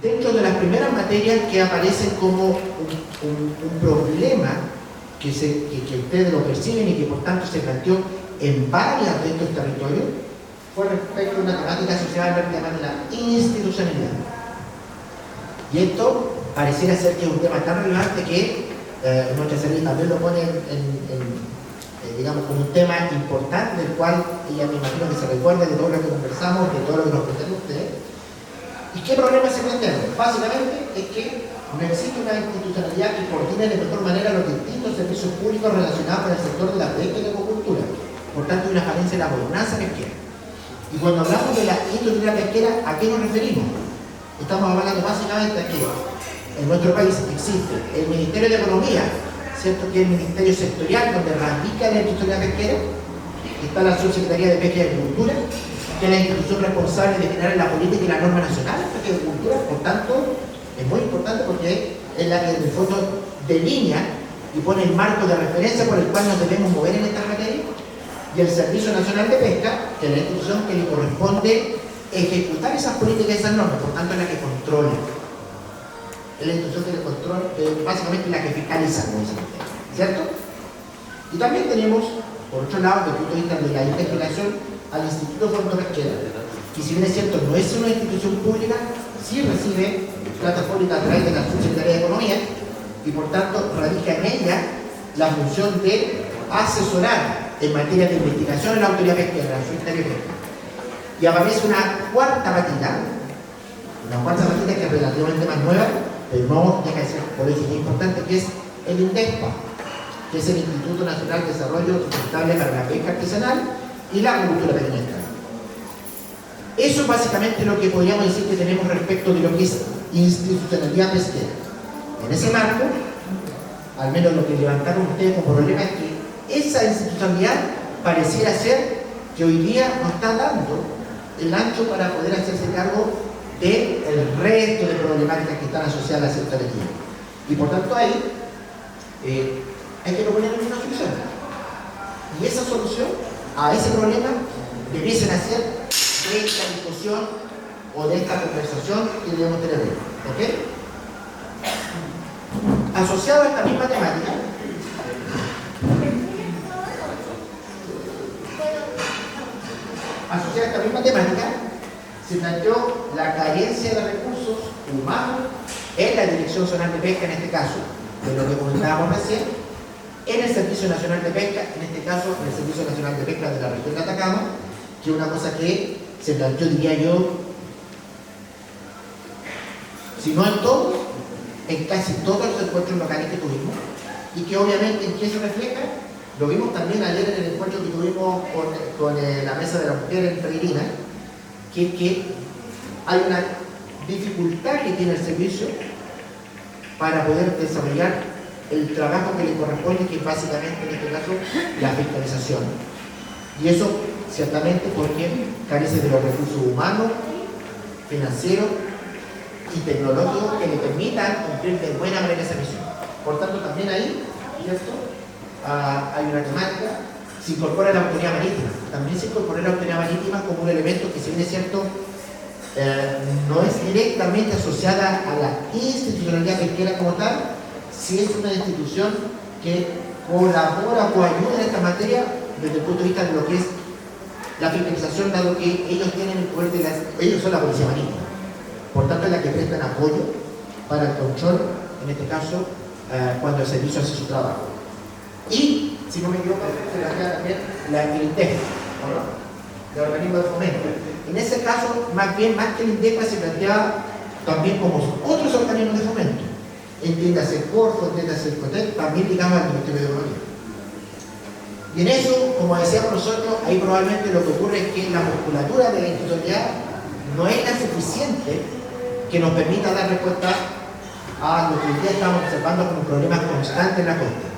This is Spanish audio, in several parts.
dentro de las primeras materias que aparecen como un problema que ustedes lo perciben y que por tanto se planteó en varios de estos territorios, fue respecto a una temática asociada al tema de la institucionalidad. Y esto pareciera ser que es un tema tan relevante que nuestra Celeste también lo pone digamos, como un tema importante del cual ella me imagino que se recuerda de todo lo que conversamos, de todo lo que nos plantearon ustedes. ¿Y qué problemas se plantean? Básicamente es que no existe una institucionalidad que coordine de mejor manera los distintos servicios públicos relacionados con el sector de la pesca y la acuicultura. Por tanto, hay una falencia en la gobernanza pesquera. Y cuando hablamos de la industria pesquera, ¿a qué nos referimos? Estamos hablando básicamente de que en nuestro país existe el Ministerio de Economía, ¿cierto? Que es el ministerio sectorial donde radica la industria pesquera, está la Subsecretaría de Pesca y Agricultura, que es la institución responsable de generar la política y la norma nacional de pesca y agricultura. Por tanto, es muy importante porque es la que en el fondo delinea y pone el marco de referencia por el cual nos debemos mover en esta materia, y el Servicio Nacional de Pesca, que es la institución que le corresponde ejecutar esas políticas y esas normas, por tanto es la que controla. Es la institución que le controla, básicamente la que fiscaliza, como dicen ustedes, ¿cierto? Y también tenemos, por otro lado, desde el punto de vista de la investigación, al Instituto Fondo Pesquero, que si bien es cierto, no es una institución pública, sí recibe plata pública a través de la Subsecretaría de Economía, y por tanto radica en ella la función de asesorar en materia de investigación en la autoridad pesquera, la Subsecretaría de Pesca. Y aparece una cuarta patita que es relativamente más nueva, pero no deja de ser por eso muy importante, que es el INDESPA, que es el Instituto Nacional de Desarrollo Sustentable para la Pesca Artesanal y la Agricultura Pequeña Escala. Eso es básicamente lo que podríamos decir que tenemos respecto de lo que es institucionalidad pesquera. En ese marco, al menos lo que levantaron ustedes como problema es que esa institucionalidad pareciera ser que hoy día nos está dando el ancho para poder hacerse cargo del resto de problemáticas que están asociadas a la sectorialidad. Y por tanto ahí hay que proponer una solución. Y esa solución a ese problema debiese nacer de esta discusión o de esta conversación que debemos tener hoy. ¿Ok? Asociado a esta misma temática, se planteó la carencia de recursos humanos en la Dirección Zonal de Pesca, en este caso, de lo que comentábamos recién, en el Servicio Nacional de Pesca, en este caso, en el Servicio Nacional de Pesca de la región de Atacama, que es una cosa que se planteó, diría yo, si no en todos, en casi todos los encuentros locales que tuvimos, y que obviamente en qué se refleja, lo vimos también ayer en el encuentro que tuvimos con la Mesa de la Mujer en Peregrina, que hay una dificultad que tiene el servicio para poder desarrollar el trabajo que le corresponde, que es básicamente en este caso la fiscalización. Y eso ciertamente porque carece de los recursos humanos, financieros y tecnológicos que le permitan cumplir de buena manera esa misión. Por tanto, también ahí, ¿cierto? Hay una temática, se incorpora la autoridad marítima. También se incorpora la autoridad marítima como un elemento que, si bien es cierto, no es directamente asociada a la institucionalidad pesquera como tal, sí es una institución que colabora o ayuda en esta materia desde el punto de vista de lo que es la fiscalización, dado que ellos tienen el poder ellos son la policía marítima. Por tanto, es la que prestan apoyo para el control, en este caso, cuando el servicio hace su trabajo. Y, si no me equivoco, se plantea también el INDEPA, ¿no? El organismo de fomento. En ese caso, más bien, más que el INDEPA, se planteaba también como otros organismos de fomento. Entiéndase el Corfo, entiéndase el COTEC, también digamos al Ministerio de Economía. Y en eso, como decíamos nosotros, ahí probablemente lo que ocurre es que la musculatura de la institucionalidad no es la suficiente que nos permita dar respuesta a lo que hoy día estamos observando como problemas constantes en la costa.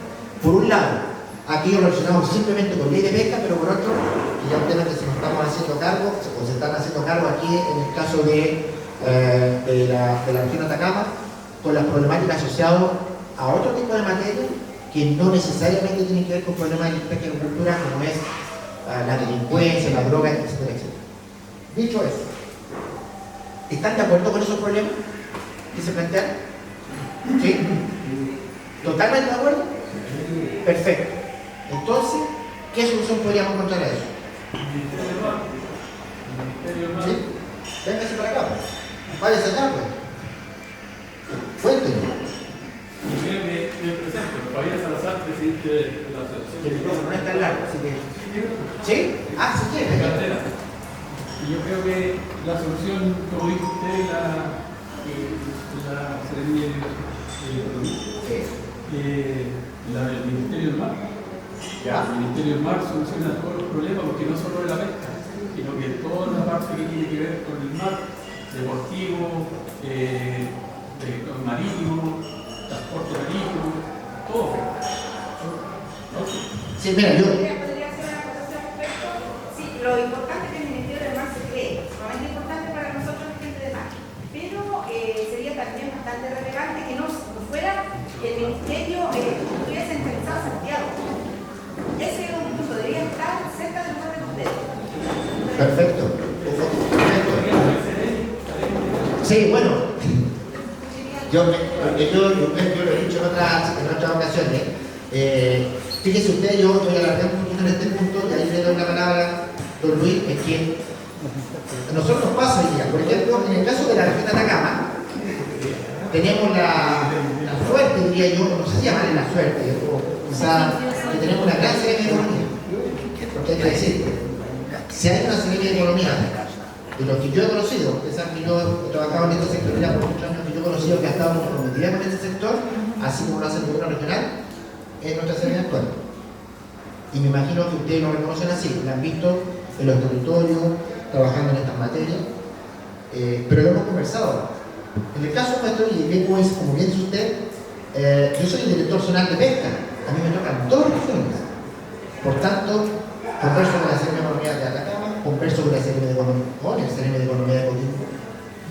Por un lado, aquellos relacionados simplemente con ley de pesca, pero por otro, que ya un tema que se nos estamos haciendo cargo, o se están haciendo cargo aquí en el caso de la región de Atacama, con las problemáticas asociadas a otro tipo de materia que no necesariamente tienen que ver con problemas de pesca y agricultura, como es la delincuencia, la droga, etcétera, etcétera. Dicho eso, ¿están de acuerdo con esos problemas? que se plantean? ¿Sí? ¿Totalmente de acuerdo? Perfecto. Entonces, ¿qué solución podríamos encontrar a eso? ¿Sí? Véngase para acá, pues. Váyase acá, pues. Cuéntenos. Me presento, Fabián Salazar, presidente de la Asociación Que el micrófono no es tan largo, así que... ¿Sí? Ah, sí quiere. de Cartera. Y yo creo que la solución, como dijo usted, la Secretaría de Economía, el Ministerio del Mar. Ya. El Ministerio del Mar soluciona todos los problemas porque no solo es la pesca, sino que toda la parte que tiene que ver con el mar, deportivo, marítimo, transporte marítimo, todo. ¿No? Sí, mira, yo... ¿Podría hacer una acotación al respecto? Sí, lo importante es que el Ministerio del Mar se cree, sumamente importante para nosotros, la gente de mar. Pero sería también bastante relevante que no fuera el Ministerio estuviera centralizado en Santiago. Ese es un punto, debería estar cerca del lugar de ustedes. Perfecto. Sí, bueno. Yo lo he dicho en otras ocasiones. Fíjese usted, yo voy a alargar un poquito en este punto y ahí le doy la palabra a don Luis, es que a nosotros nos pasa hoy día. Por ejemplo, en el caso de la región de Atacama, tenemos la suerte, diría yo, no sé si llamarle la suerte, o quizá que tenemos una gran serie de economía. Porque hay que decir, si hay una serie de economía, de los que yo he conocido, ustedes saben que yo he trabajado en este sector ya por muchos años, que yo he conocido que ha estado comprometida con este sector, así como lo hace el gobierno regional, en nuestra serie actual. Y me imagino que ustedes lo reconocen así, lo han visto en los territorios, trabajando en estas materias, pero lo hemos conversado. En el caso nuestro, y bien como bien dice usted, yo soy el director zonal de pesca, a mí me tocan dos regiones. Por tanto, converso con la Serie de Economía de Atacama, converso con la Serie de Economía, con el Serie de Economía de Coquimbo.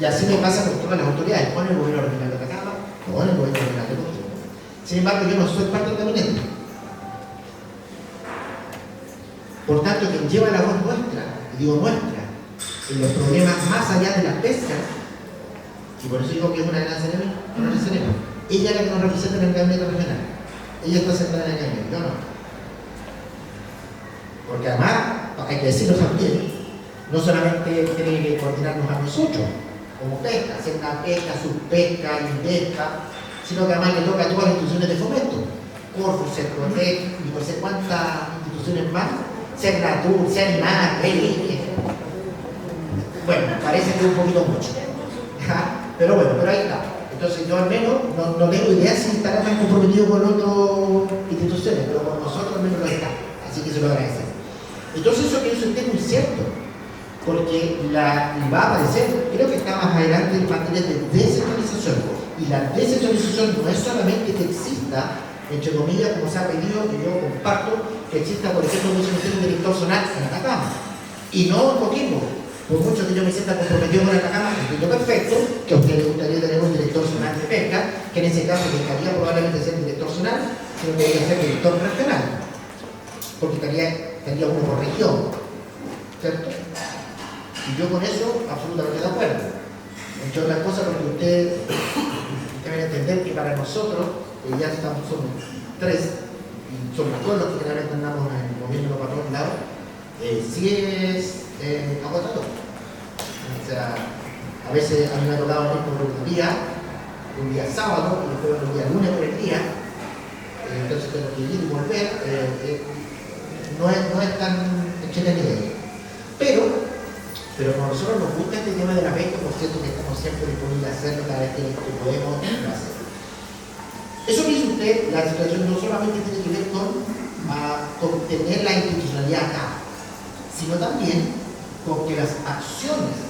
Y así me pasa con todas las autoridades, con el gobierno regional de Atacama, con el gobierno regional de Coquimbo. Sin embargo, yo no soy parte del gabinete. Por tanto, quien lleva la voz nuestra, y digo nuestra, en los problemas más allá de la pesca, y por eso digo que es una gran Serena, ella es la que nos representa en el gabinete regional. Ella está sentada en el gabinete, yo no. Porque además, hay que decirlo también, no solamente tiene que coordinarnos a nosotros, como pesca, hacer una pesca, subpesca, indesca, sino que además le toca a todas las instituciones de fomento, Corfo, Cercotec y no sé cuántas instituciones más, Cernatur, Cernac, bueno, parece que es un poquito mucho, pero bueno, pero ahí está. Entonces yo al menos no tengo idea si estará tan comprometido con otras instituciones, pero con nosotros al menos lo está, así que se lo agradecemos. Entonces eso que dice usted es muy cierto, porque va a aparecer, creo que está más adelante en materia de descentralización, y la descentralización no es solamente que exista, entre comillas, como se ha pedido, que yo comparto, que exista, por ejemplo, un director zonal en Atacama, y no en Coquimbo. Por mucho que yo me sienta comprometido con Atacama, entiendo perfecto que a usted le gustaría tener un director zonal de pesca, que en ese caso dejaría probablemente ser director zonal, sino que debería ser director regional, porque estaría uno por región, ¿cierto? Y yo con eso absolutamente de acuerdo. Entre otras cosas, porque ustedes deben entender que para nosotros, ya somos tres, y somos todos los que generalmente andamos moviéndonos para todos lados, sí es agotador. O sea, a veces a mí me ha tocado ir por un día sábado, y después un día lunes por el día, entonces tengo que ir y volver, no es tan entretenido. Pero como a nosotros nos gusta este tema de la pesca, por cierto que estamos siempre disponibles a hacerlo cada vez que podemos hacerlo. Eso que dice usted, la situación no solamente tiene que ver con tener la institucionalidad acá, sino también con que las acciones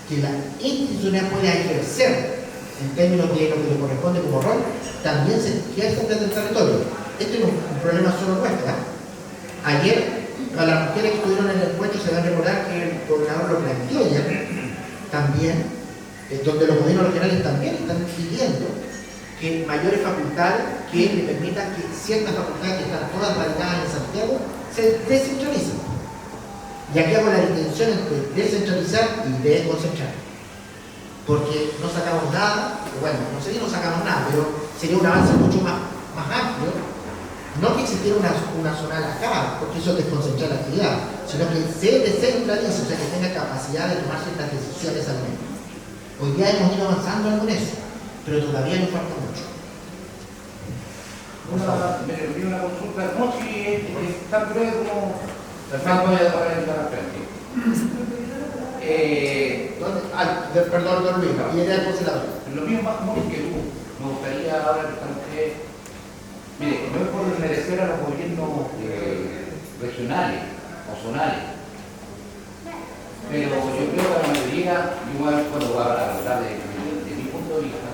que la institucionalidad pueda ejercer en términos de lo que le corresponde como rol, también se ejerzan desde el territorio. Esto no es un problema solo nuestro. Ayer, a las mujeres que estuvieron en el encuentro se van a recordar que el gobernador lo planteó ya también, donde los gobiernos regionales también están pidiendo que mayores facultades que le permitan que ciertas facultades que están todas radicadas en Santiago se descentralicen. Y aquí hago la distinción entre descentralizar y desconcentrar, porque no sacamos nada bueno, no sé si no sacamos nada, pero sería un avance mucho más amplio. No que existiera una zona acá, porque eso desconcentra la actividad, sino que se descentralice, o sea, que tenga capacidad de tomar ciertas decisiones al menos. Hoy día hemos ido avanzando en eso, pero todavía nos falta mucho. Me una consulta, no si es tan breve como la voy a dar en la frente. Perdón, don Luis, y era el conservador. Lo mismo más común que tú, me gustaría ahora que están ustedes. Mire, no es por desmerecer a los gobiernos regionales o zonales, pero yo creo que la mayoría, igual cuando voy a hablar de mi punto de vista,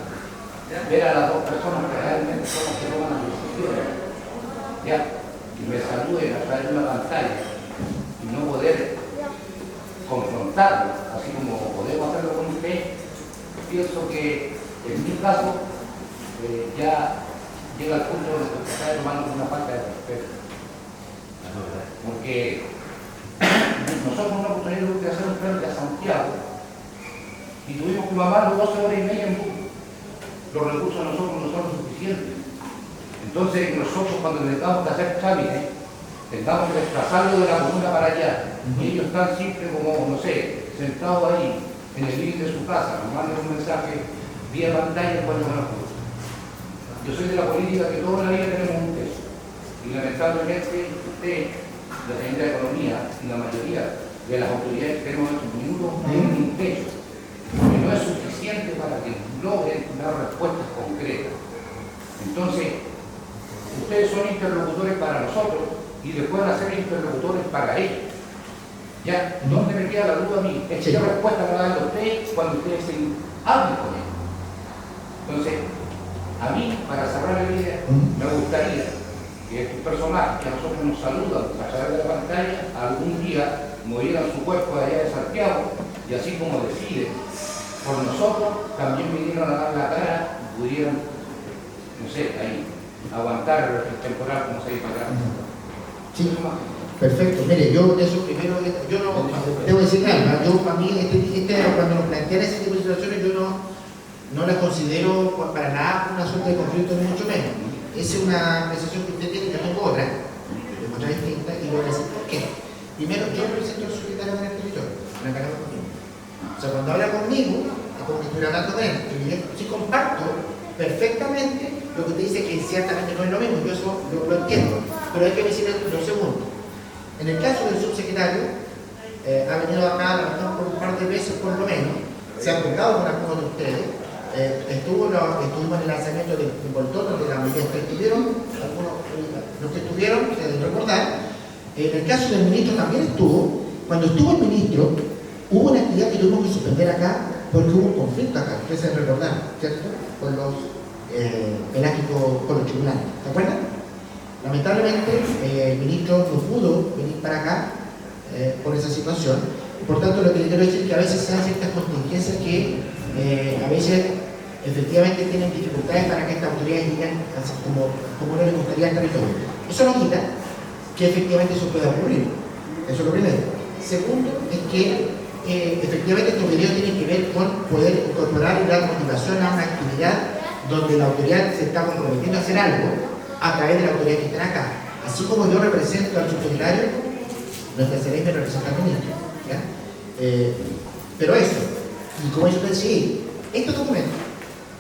ver a las dos personas que realmente son las que toman las decisiones, ya, y me saluden a través de una pantalla y no poder confrontarlos, así como podemos hacerlo con usted, pienso que en mi caso ya llega al punto de que se está tomando una falta de respeto. Porque nosotros no hemos tenido que hacer un tren a Santiago y tuvimos que bajar 12 horas y media en bus. Los recursos a nosotros no son suficientes. Entonces nosotros cuando tengamos que hacer trámites, tengamos que desplazarlo de la comuna para allá. Y ellos están siempre como, no sé, sentados ahí en el living de su casa, nos mandan un mensaje vía pantalla cuando nos ocurre. Yo soy de la política que toda la vida tenemos un techo. Y lamentablemente usted, la Secretaría de Economía y la mayoría de las autoridades que tenemos en estos minutos tienen un techo que no es suficiente para que logren dar respuestas concretas. Entonces, ustedes son interlocutores para nosotros y después van a ser interlocutores para ellos. ¿Ya? ¿Dónde me queda la duda a mí? Es que qué respuesta van a dar ustedes cuando ustedes se hablen con ellos. Entonces, a mí, para cerrar la idea, me gustaría que estos personajes que a nosotros nos saludan a través de la pantalla, algún día movieran su cuerpo de allá de Santiago y así como deciden por nosotros, también vinieron a dar la cara y pudieran, no sé, ahí, aguantar el temporal como se dice acá. Sí, perfecto. Mire, yo eso primero, yo no, debo decir nada, yo para mí, cuando nos plantean ese tipo de situaciones, yo no la considero para nada una suerte de conflicto, ni mucho menos. Esa es una decisión que usted tiene, yo tengo otra distinta, y voy a decir por qué. Primero, yo represento al secretario en el territorio, me encargo conmigo. O sea, cuando habla conmigo, es como que estoy hablando con él. Y yo sí comparto perfectamente lo que usted dice, que ciertamente no es lo mismo, yo eso lo entiendo. Pero hay que decir lo segundo. En el caso del subsecretario, ha venido acá a lo mejor por un par de veces por lo menos, se ha juntado con algunos de ustedes, estuvimos en el lanzamiento del envoltorio de la mayoría que estuvieron, algunos, los que estuvieron, se deben recordar. En el caso del ministro también estuvo. Cuando estuvo el ministro, hubo una actividad que tuvimos que suspender acá porque hubo un conflicto acá, ustedes se recordaron, ¿cierto? Con los pelágicos, con los tribunales, ¿se acuerdan? Lamentablemente, el ministro no pudo venir para acá por esa situación. Por tanto, lo que le quiero decir es que a veces se dan ciertas contingencias que a veces efectivamente tienen dificultades para que estas autoridades lleguen como no les gustaría el territorio. Eso no quita que efectivamente eso pueda ocurrir. Eso es lo primero. Segundo, es que efectivamente estos videos tienen que ver con poder incorporar y dar motivación a una actividad donde la autoridad se está comprometiendo a hacer algo a través de la autoridad que está acá. Así como yo represento al subsecretario, nuestra excelencia me representa al ministro. ¿Ya? Pero eso, y como yo decía, este documento,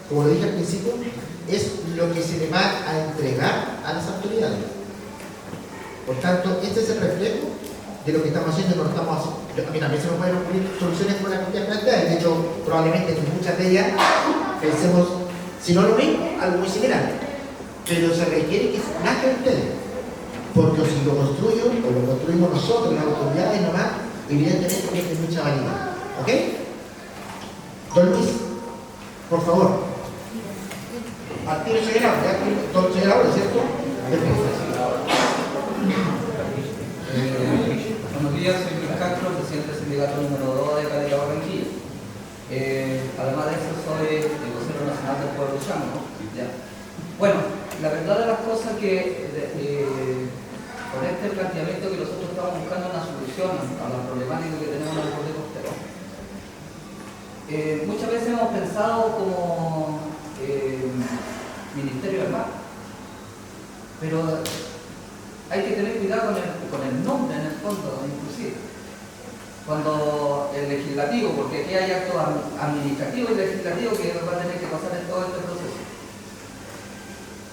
como lo dije al principio, es lo que se le va a entregar a las autoridades. Por tanto, este es el reflejo de lo que estamos haciendo y no lo estamos haciendo. A mí también se me pueden ocurrir soluciones con la que plantear, de hecho, probablemente en muchas de ellas pensemos, si no lo mismo, algo muy similar. Pero se requiere que nazca de ustedes, porque si lo construyo o lo construimos nosotros, las autoridades nomás, evidentemente tiene mucha validad. ¿Ok? Don Luis, por favor. Martín señor Laura, don señor Laura, ¿cierto? Buenos días, soy Luis Castro, presidente del sindicato número 2 de Calera Barranquilla. Además de eso, soy el vocero nacional del pueblo llano, ¿no? Ya. Bueno, la verdad de las cosas que con este planteamiento que nosotros estamos buscando una solución a la problemática que tenemos en el borde costero, muchas veces hemos pensado como Ministerio del Mar. Pero hay que tener cuidado con el nombre en el fondo, inclusive. Cuando el legislativo, porque aquí hay actos administrativos y legislativos que va a tener que pasar en todo este proceso.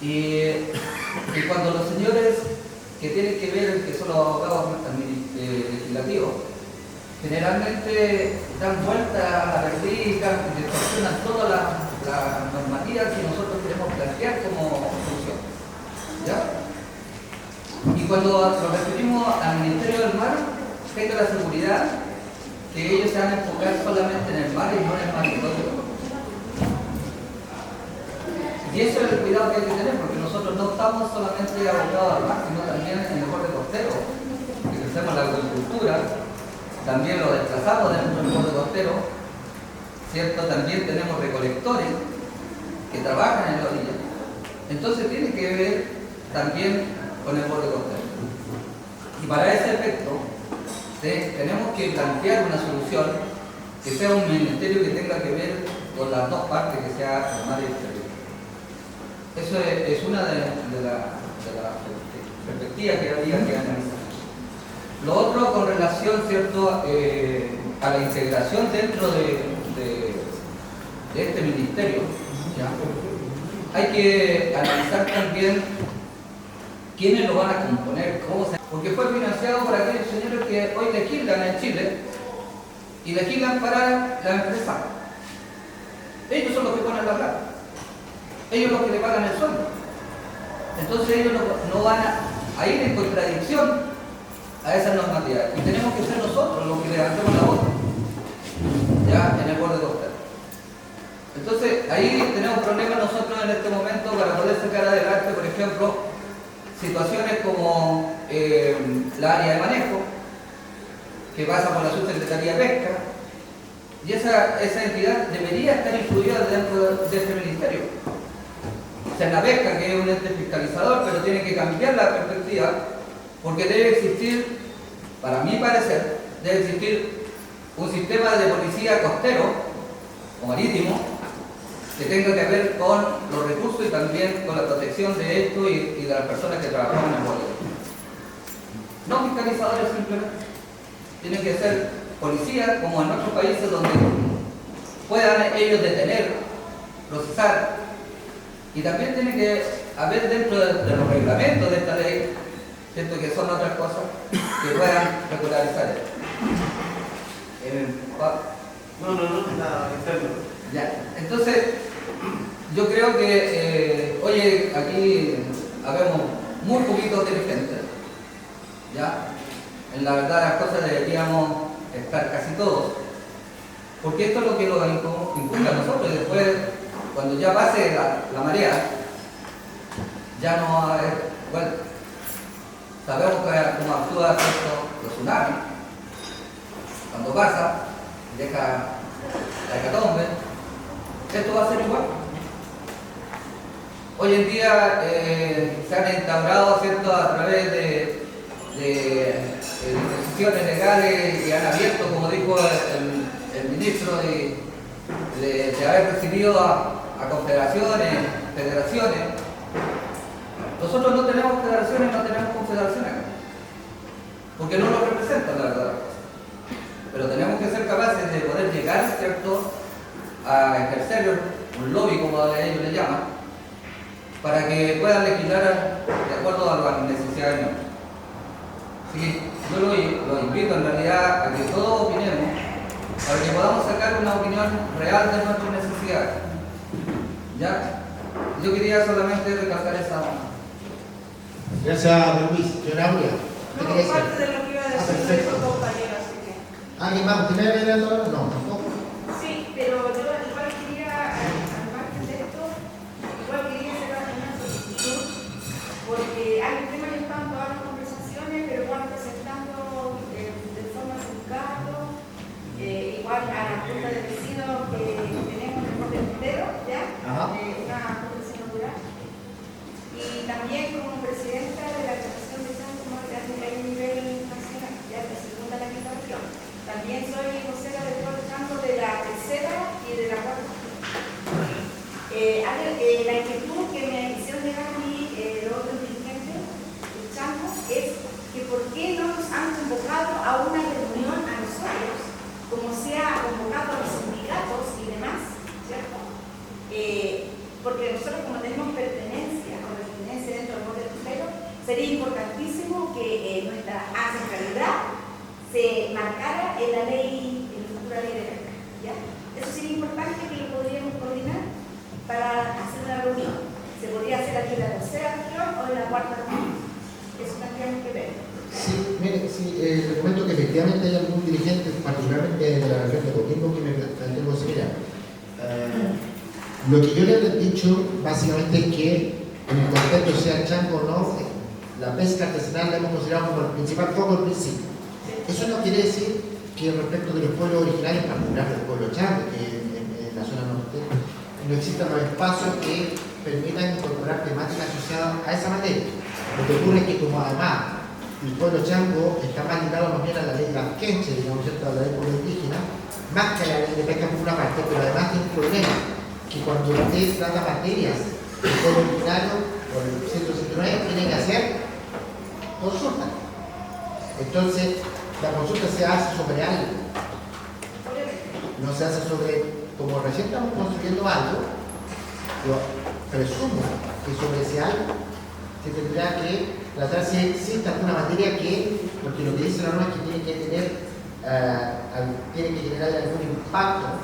Y cuando los señores que tienen que ver, que son los abogados legislativos, generalmente dan vuelta a la verdad y distorsionan todas las normativas que nosotros queremos plantear como solución. ¿Ya? Y cuando nos referimos al Ministerio del Mar, tenga la seguridad que ellos se van a enfocar solamente en el mar y no en el maritorio. Y eso es el cuidado que hay que tener, porque nosotros no estamos solamente abocados al mar, sino también en el borde costero. Ejercemos la agricultura, también lo desplazamos dentro del borde costero, ¿cierto? También tenemos recolectores que trabajan en la orilla. Entonces tiene que ver también con el borde costero. Y para ese efecto, tenemos que plantear una solución que sea un ministerio que tenga que ver con las dos partes, que sea el mar y el territorio. Eso es una de las perspectivas que había que analizar. Lo otro con relación, ¿cierto?, a la integración dentro de este ministerio, ¿ya? Hay que analizar también quiénes lo van a componer, porque fue financiado por aquellos señores que hoy legislan en Chile y legislan para la empresa. Ellos son los que ponen la plata. Ellos los que le pagan el sueldo. Entonces ellos no van a ir en contradicción a esas normativas. Y tenemos que ser nosotros los que levantemos la voz, ya en el borde costero. Entonces ahí tenemos problemas nosotros en este momento para poder sacar adelante, por ejemplo, situaciones como la área de manejo, que pasa por la Subsecretaría de Pesca, y esa entidad debería estar incluida dentro de este ministerio. O sea, la pesca, que es un ente fiscalizador, pero tiene que cambiar la perspectiva, porque debe existir, para mi parecer, debe existir un sistema de policía costero o marítimo que tenga que ver con los recursos y también con la protección de esto y de las personas que trabajamos en el borde. No fiscalizadores simplemente. Tienen que ser policías, como en otros países, donde puedan ellos detener, procesar. Y también tiene que haber dentro de los reglamentos de esta ley, ¿cierto?, que son otras cosas, que puedan regularizar esto. No, nada, interno. Ya, entonces, yo creo que, oye, aquí habemos muy poquitos dirigentes, ¿ya? En la verdad las cosas deberíamos estar casi todos, porque esto es lo que nos inculca a nosotros, y después, cuando ya pase la marea, ya no va a haber vuelta. Sabemos cómo actúa los tsunamis. Cuando pasa, deja la hecatombe. Esto va a ser igual. Hoy en día se han instaurado, ¿cierto?, a través de disposiciones legales que han abierto, como dijo el ministro, de haber recibido a confederaciones, federaciones. Nosotros no tenemos federaciones, no tenemos confederaciones acá, porque no nos representan, la verdad. Pero tenemos que ser capaces de poder llegar, ¿cierto?, a ejercer un lobby, como ellos le llaman, para que puedan legislar de acuerdo a las necesidades nuestras. Así que yo los invito en realidad a que todos opinemos, para que podamos sacar una opinión real de nuestras necesidades. ¿Ya? Yo quería solamente recalcar esa. Gracias, don Luis. Señora Aurea, ¿qué No, quería decir? parte de lo que iba a decir Perfecto. nuestro compañero, así que. ¿Alguien más? ¿Usted me ve ahora? No, tampoco. Sí, pero yo igual quería, al margen de esto, igual quería hacer una solicitud, porque hay un tema que están todas las conversaciones, pero igual presentando de forma sindicato, igual a la junta de vecinos que tenemos en el borde entero, ¿ya? Ajá. Una conversación rural. Y también como presidenta de la Asociación de Santos a nivel nacional, ya de segunda la quinta región. También soy vocera de todo el campo de la tercera y de la cuarta. Hay se marcara en la ley, en la futura ley de pesca, ¿ya? Eso sería importante que lo podríamos coordinar para hacer una reunión. Se podría hacer aquí en la tercera región o en la cuarta región. Eso tendríamos que ver. Sí, mire, sí, le comento que efectivamente hay algún dirigente, particularmente de la región de Coquimbo, que me planteó algo similar. Lo que yo le he dicho básicamente es que en el contexto sea chango o no, la pesca artesanal la hemos considerado como el principal foco al principio. Eso no quiere decir que respecto de los pueblos originarios, en particular del pueblo chango, que en la zona norte, no existan los espacios que permitan incorporar temáticas asociadas a esa materia. Lo que ocurre es que como además el pueblo chango está más ligado más bien a la ley vasquenche, digamos, ¿cierto?, a la ley pueblo indígena, más que a la ley de pesca por una parte, pero además tiene un problema, que cuando usted trata materias del pueblo originario, por el 169, tiene que hacer consulta. Entonces, la consulta se hace sobre algo, no se hace sobre, como recién estamos construyendo algo, yo presumo que sobre ese algo se tendrá que tratar si existe alguna materia que, porque lo que dice la norma es que tiene que tener, tiene que generar algún impacto,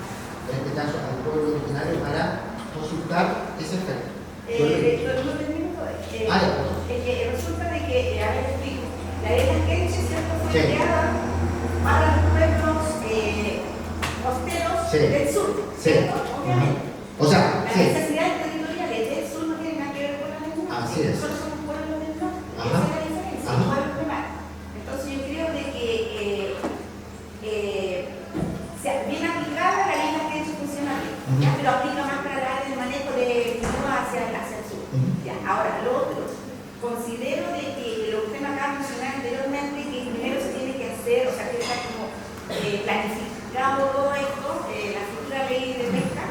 en este caso al pueblo originario, para consultar ese efecto. No termino es que resulta de que, a ver, explico, la ley de Vasquenche, ¿cierto?, fue creada para los pueblos costeros del sur, ¿cierto? Obviamente. O sea, las necesidades territoriales del sur no tienen nada que ver con las del norte. Así es. Nosotros somos pueblos del norte. Esa es la diferencia, pueblos de mar. Entonces yo creo de que bien aplicada la ley de Vasquenche funciona bien, pero aplica más para el área de manejo de no hacia el sur. Ya. Ahora, lo otro, considero de que lo que usted me acaba de mencionar anteriormente, que primero se tiene que hacer, o sea, que está como planificado todo esto, la futura ley de pesca,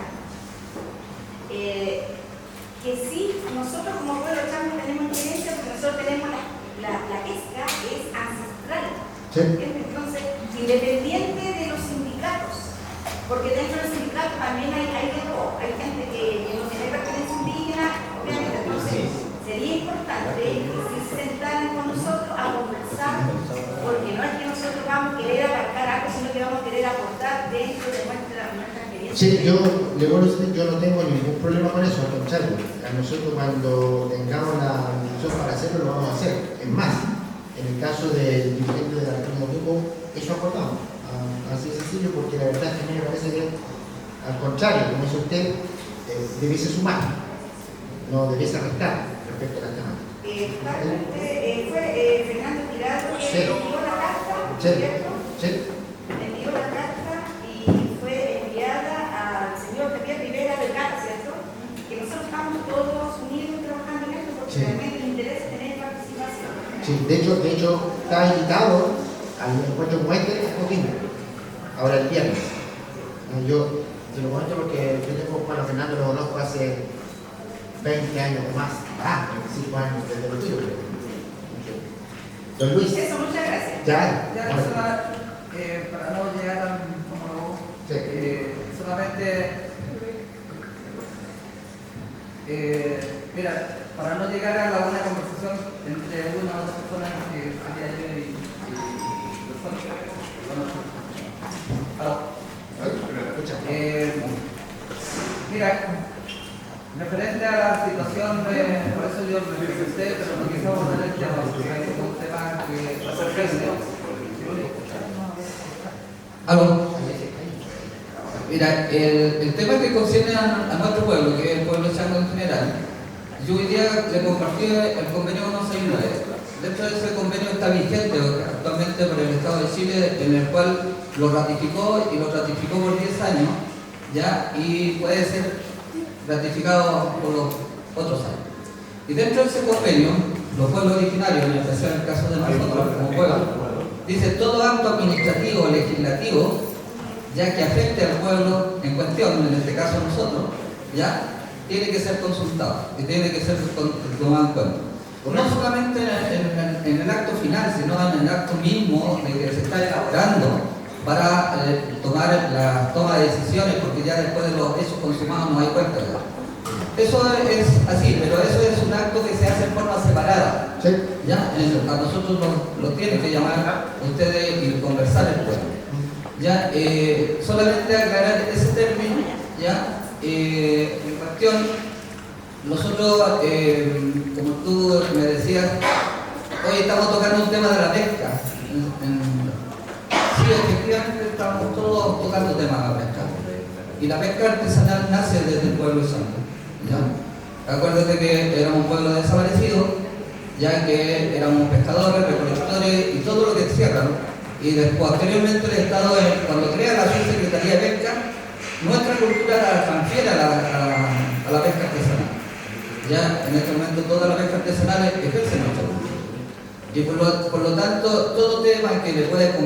que sí, nosotros como pueblo chango tenemos experiencia, porque nosotros tenemos la pesca es ancestral. Sí. Entonces, independiente de los sindicatos, porque dentro de los sindicatos también hay de todo, hay gente que no tiene pertenencia indígena, obviamente, entonces sería importante que se sentaran con nosotros a conversar, porque no es que nosotros vamos a querer abarcar algo, sino que vamos a querer aportar dentro de nuestra experiencia. Sí, yo no tengo ningún problema con eso, al contrario. A nosotros cuando tengamos la decisión para hacerlo, lo vamos a hacer. Es más, en el caso del dirigente de la región de Coquimbo, eso acordamos. Así de sencillo, porque la verdad es que a mí me parece que, al contrario, como dice usted, debiese sumar, no debiese restar respecto a la temática. Fue Fernando Tirado que envió la carta, ¿cierto? Sí. Envió la carta y fue enviada al señor Javier Rivera del CATA, ¿cierto? Que nosotros estamos todos unidos trabajando en esto porque realmente el interés es tener participación. Sí, de hecho está invitado al encuentro como este en Coquimbo, ahora el viernes. Yo se lo comento porque yo tengo Juan Fernando, lo conozco hace 20 años o más, 25 años desde los tíos. Don Luis. Eso, muchas gracias. Ya, para no llegar a un monólogo, solamente, mira, para no llegar a la buena conversación entre una u otra persona que sería yo y mira, referente a la situación, por eso yo me presenté, pero no quise abordar el tema, porque es un tema que va a ser urgente. ¿Aló? Mira, el tema que concierne a nuestro pueblo, que es el pueblo chango en general, yo hoy día le compartí el convenio 169. Dentro de ese convenio está vigente actualmente por el Estado de Chile, en el cual lo ratificó por 10 años, ¿ya? Y puede ser ratificado por los otros años. Y dentro de ese convenio, los pueblos originarios, en especial en el caso de nosotros como pueblo, dice todo acto administrativo o legislativo, ya que afecte al pueblo en cuestión, en este caso nosotros, ya tiene que ser consultado y tiene que ser tomado en cuenta. No solamente en el acto final, sino en el acto mismo de que se está elaborando para tomar la toma de decisiones, porque ya después de los hechos consumados no hay cuenta. Eso es así, pero eso es un acto que se hace en forma separada. ¿Sí? ¿Ya? A nosotros nos tienen que llamar ustedes y conversar el pueblo. ¿Ya? Solamente aclarar ese término, ¿ya? En cuestión, nosotros, como tú me decías, hoy estamos tocando un tema de la pesca. Sí, efectivamente estamos todos tocando temas de la pesca. Y la pesca artesanal nace desde el pueblo santo. ¿Ya? Acuérdate que éramos un pueblo desaparecido, ya que éramos pescadores, recolectores y todo lo que encierran. Y después, posteriormente el Estado, cuando crea la Subsecretaría de Pesca, nuestra cultura la transfiere a la pesca artesanal. Ya en este momento toda la pesca artesanal ejerce nuestra cultura. Y por lo tanto, todo tema que le puede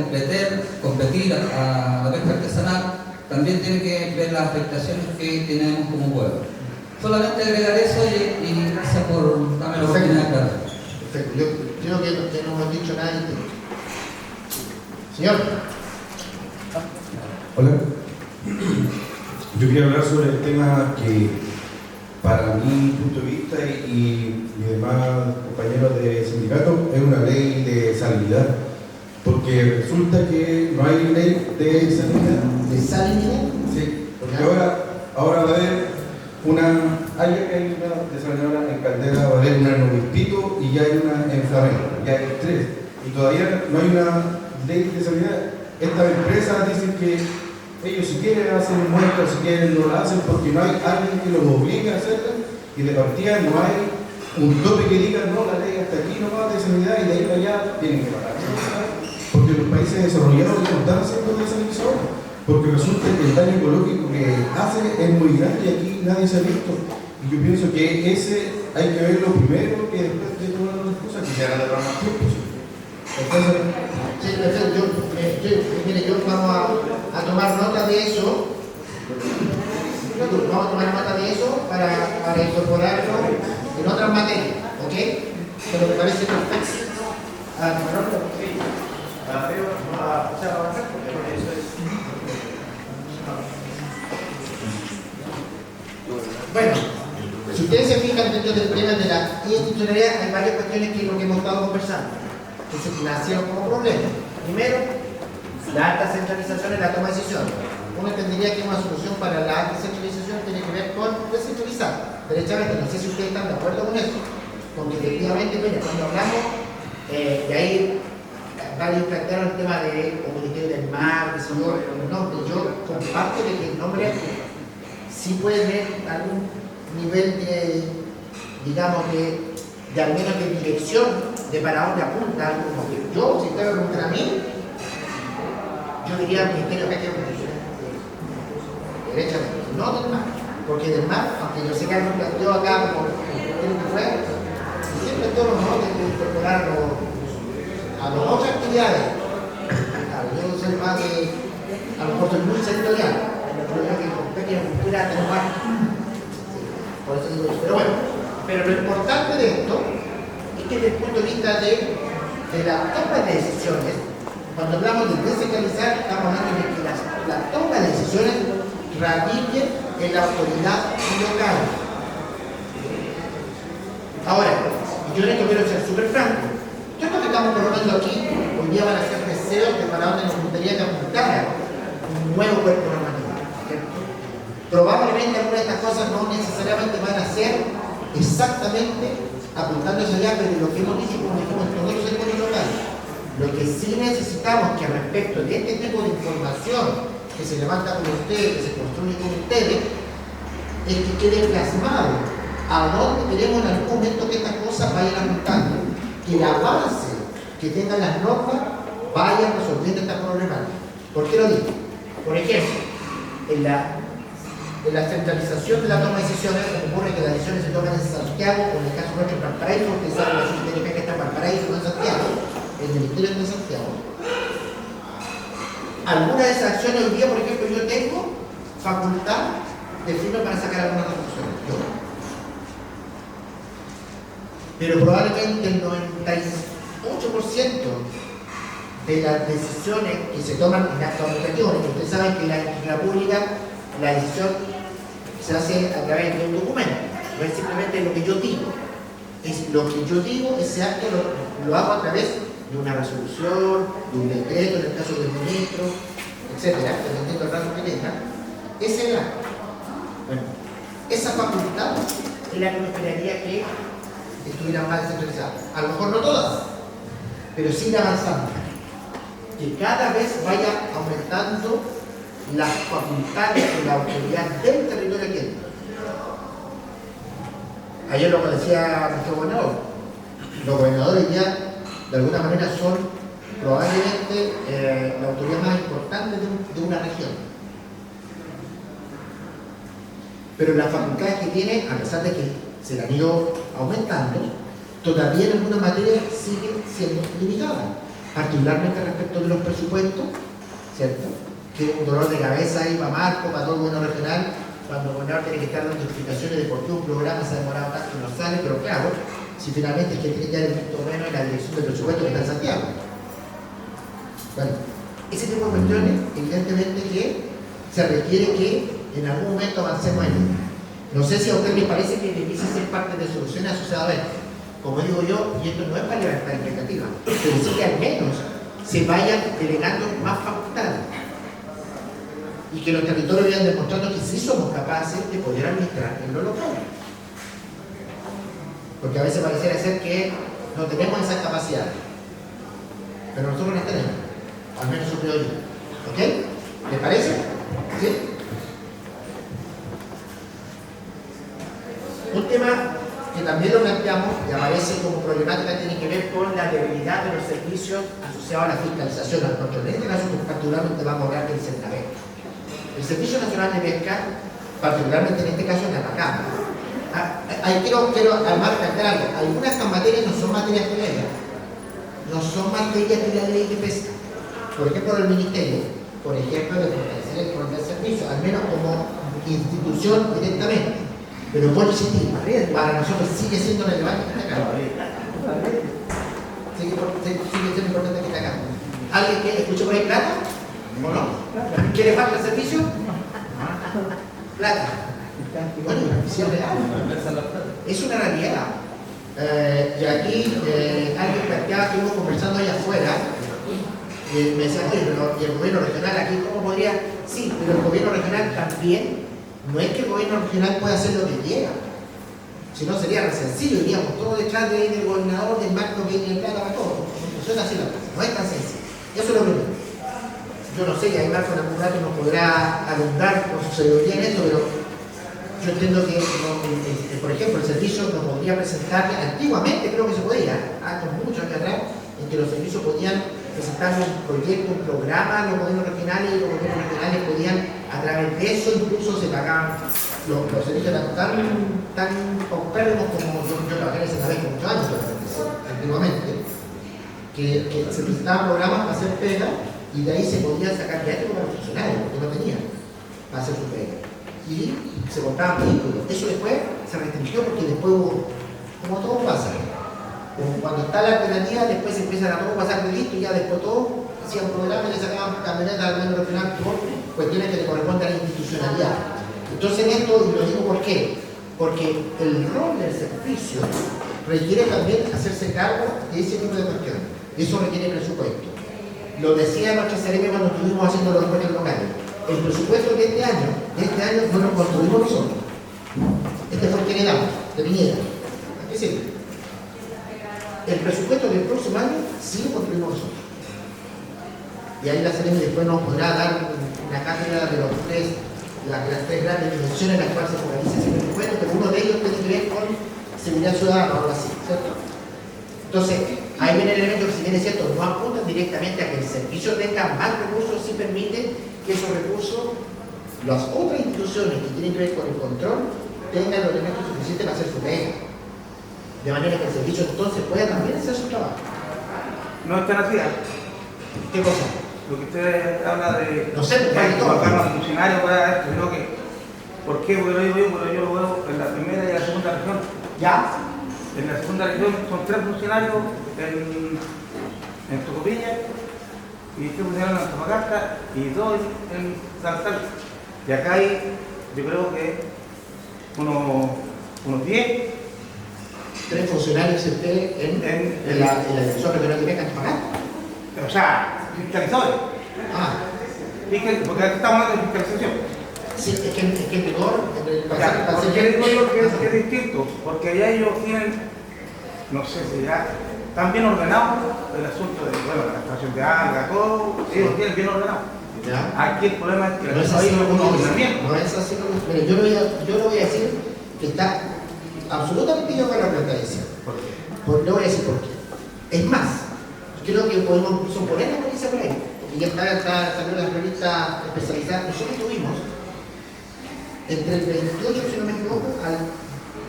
competir a la pesca artesanal también tiene que ver las afectaciones que tenemos como pueblo. Solamente agregar eso y gracias por darme la oportunidad de aclarar. Perfecto. Yo creo que no hemos dicho nada distinto. Señor. Hola. Yo quería hablar sobre el tema que, para mi punto de vista y mis demás compañeros de sindicato, es una ley de salubridad. Porque resulta que no hay ley de sanidad. ¿De salinidad? Sí, porque ahora va a haber hay una desalinadora en Caldera, va a haber una en Novispito y ya hay una en Flamengo, ya hay 3. Y todavía no hay una ley de sanidad. Estas empresas dicen que ellos si quieren hacen muestras, si quieren no la hacen porque no hay alguien que los obligue a hacerla y de partida no hay un tope que diga no, la ley hasta aquí no va de sanidad y de ahí para allá tienen que pagar. Porque los países desarrollados no están haciendo desalinización, porque resulta que el daño ecológico que hace es muy grande y aquí nadie se ha visto. Y yo pienso que ese hay que verlo primero que después de todas las cosas que se hagan de más tiempo. Entonces, Sí, perfecto. Mire, yo vamos a tomar nota de eso. Vamos a tomar nota de eso para incorporarlo en otras materias, ¿ok? Pero me parece perfecto. Bueno, si ustedes se fijan dentro del tema de la institucionalidad, hay varias cuestiones que es lo que hemos estado conversando, que se nacieron como problemas. Primero, la alta centralización en la toma de decisiones. Uno entendería que una solución para la alta centralización tiene que ver con descentralizar. Derechamente, no sé si ustedes están de acuerdo con eso, porque efectivamente, mira, cuando hablamos, de ahí varios plantearon el tema de Ministerio del Mar, que son los nombres. Yo comparto de que el nombre sí puede tener algún nivel de, digamos, de al menos de dirección, de para dónde apunta algo. Yo, si usted me preguntan a mí, yo diría Ministerio de Pesca y Agricultura. Derechamente, no del mar. Porque del mar, aunque yo sé que alguien planteó acá como el que fue, siempre todos los nombres de incorporar a las otras actividades. Claro, yo soy más de, a lo mejor soy muy sectorial, pero yo creo que con Pesca y Agricultura tengo más. Por eso digo eso. Pero bueno, pero lo importante de esto es que desde el punto de vista de la toma de decisiones, cuando hablamos de descentralizar, estamos hablando de que la toma de decisiones radique en la autoridad local. Ahora, yo en esto quiero ser súper franco. Todo esto que estamos colocando aquí, hoy día van a ser deseos de para dónde nos gustaría que apuntara un nuevo cuerpo normativo. Probablemente algunas de estas cosas no necesariamente van a ser exactamente apuntando hacia allá, pero lo que hemos dicho, como dijimos en todos los sectores locales, lo que sí necesitamos que respecto de este tipo de información que se levanta con ustedes, que se construye con ustedes, es que quede plasmado a dónde queremos en algún momento que estas cosas vayan apuntando, que el avance que tengan las normas vayan resolviendo estas problemáticas. ¿Por qué lo digo? Por ejemplo, en la centralización de la toma de decisiones, se ocurre que las decisiones se toman en Santiago, o en el caso nuestro en Valparaíso, porque saben la Subsecretaría que está en Valparaíso, no en Santiago, el Ministerio de Santiago. Algunas de esas acciones hoy día, por ejemplo, yo tengo facultad de firma para sacar algunas resoluciones. Yo. Pero probablemente el 98% de las decisiones que se toman en actos administrativos, porque ustedes saben que en la pública la decisión se hace a través de un documento. no es simplemente lo que yo digo, es lo que yo digo, ese acto lo hago a través de una resolución, de un decreto en el caso del ministro, etcétera, dependiendo del rango que tenga. Ese es el acto. Bueno, esa facultad es la que me esperaría que estuvieran más descentralizadas. A lo mejor no todas, pero sí ir avanzando. Que cada vez vaya aumentando las facultades de la autoridad del territorio aquí. Ayer lo que decía nuestro gobernador, los gobernadores ya de alguna manera son probablemente la autoridad más importante de una región. Pero las facultades que tiene, a pesar de que se le han ido aumentando, todavía en alguna materia siguen siendo limitadas, particularmente respecto de los presupuestos, ¿cierto? Que es un dolor de cabeza ahí para Marco, para todo el gobierno regional, cuando el gobernador tiene que estar dando explicaciones de por qué un programa se ha demorado tanto y no sale, pero claro, si finalmente es que tiene ya el visto bueno en la dirección del presupuesto que está en Santiago. Bueno, ese tipo de cuestiones, evidentemente que se requiere que en algún momento avancemos en ello. No sé si a usted le parece que debiese ser parte de soluciones asociadas a esto. Como digo yo, y esto no es para levantar expectativas, pero sí que al menos se vayan delegando más facultades. Y que los territorios vayan demostrando que sí somos capaces de poder administrar en lo local. Porque a veces pareciera ser que no tenemos esa capacidad. Pero nosotros las tenemos. Al menos eso creo yo. ¿Ok? ¿Les parece? ¿Sí? Un tema que también lo planteamos y aparece como problemática tiene que ver con la debilidad de los servicios asociados a la fiscalización al control. En este caso, particularmente vamos a hablar del CENAVEC. El Servicio Nacional de Pesca, particularmente en este caso en Atacama. Ahí quiero además plantear algo. Algunas de estas materias no son materias de ley, no son materias de la ley de pesca. Por ejemplo, el Ministerio, por ejemplo, de fortalecer el control del servicio, al menos como institución directamente. Pero por insistir, para nosotros sigue siendo relevante que está acá. Sigue siendo importante que está acá. ¿Alguien que escuche por ahí plata? ¿O no? ¿Quiere falta el servicio? Plata. Bueno, es real. Es una realidad. Y aquí alguien planteaba, estuvimos conversando allá afuera, y me decía, oye, pero ¿y el gobierno regional aquí cómo podría? Sí, pero el gobierno regional también, no es que el gobierno regional pueda hacer lo que quiera, si no sería re sencillo, iríamos todos detrás del gobernador, del marco que tiene plata para todo. No funciona así la cosa, no es tan sencillo. Eso es lo primero. Yo no sé, y ahí Marco en algún rato nos podrá alundar con su sabiduría en esto, pero yo entiendo que, por ejemplo, el servicio nos podría presentar, antiguamente creo que se podía, hace muchos años atrás, en que los servicios podían presentar un proyecto, un programa a los gobiernos regionales, y los gobiernos regionales podían, a través de eso incluso se pagaban los servicios tan paupérrimos como yo trabajé en ese vez por muchos años, antiguamente, que se presentaban programas para hacer pega y de ahí se podía sacar viáticos para los funcionarios, porque no tenían para hacer su pega. Y se compraban vehículos. Eso después se restringió porque después hubo, como todo pasa, cuando está la alternativa, después se empiezan a todo pasar de listo y ya después todo hacían programas y le sacaban camionetas al gobierno regional por cuestiones que le corresponden a la institucionalidad. Entonces esto, y lo digo por qué, porque el rol del servicio requiere también hacerse cargo de ese tipo de cuestiones. Eso requiere presupuesto. Lo decía nuestra Seremi cuando estuvimos haciendo los encuentros locales. El presupuesto de este año no lo construimos nosotros. Este fue el que heredamos, de Piñera. ¿A qué sirve? El presupuesto del próximo año sí lo construimos nosotros. Y ahí la Seremi después nos podrá dar una cátedra de las tres grandes dimensiones en las cuales se focaliza ese presupuesto, pero uno de ellos tiene que ver con seguridad ciudadana o algo así, ¿cierto? Entonces, ahí viene el elemento que, si bien es cierto, no apuntan directamente a que el servicio tenga más recursos, sí permite que esos recursos, las otras instituciones que tienen que ver con el control, tengan los elementos suficientes para hacer su pega. De manera que el servicio entonces pueda también hacer su trabajo. No es tan así. ¿Qué cosa? Lo que usted habla de... No sé, que colocar a funcionarios para esto, sino que... ¿Por qué? Porque lo digo yo, porque yo lo veo en la primera y la segunda región. ¿Ya? En la segunda región son 3 funcionarios en Tocopilla y 3 funcionarios en Antofagasta y 2 en Saltal. Y acá hay, yo creo que unos unos 10. 3 funcionarios ustedes en la Dirección Regional de Pesca de Antofagasta. O sea, fiscalizadores. Ah, Porque aquí estamos hablando de fiscalización. sí, es que en rigor, en el ¿Por qué digo yo que es distinto? Porque allá ellos tienen, no sé si ya están bien ordenados el asunto de la extracción de algas, todo, ellos tienen bien ordenado. ¿Ya? Aquí el problema es que No es así lo que uno dice. ordenamiento. No es así lo que mire, yo le voy a decir que está absolutamente yo con la contradicción. ¿Por qué? Le voy a decir por qué. Es más, creo que podemos incluso poner la noticia por ahí, porque ya salió la revista especializada. Nosotros tuvimos entre el 28, si no me equivoco, al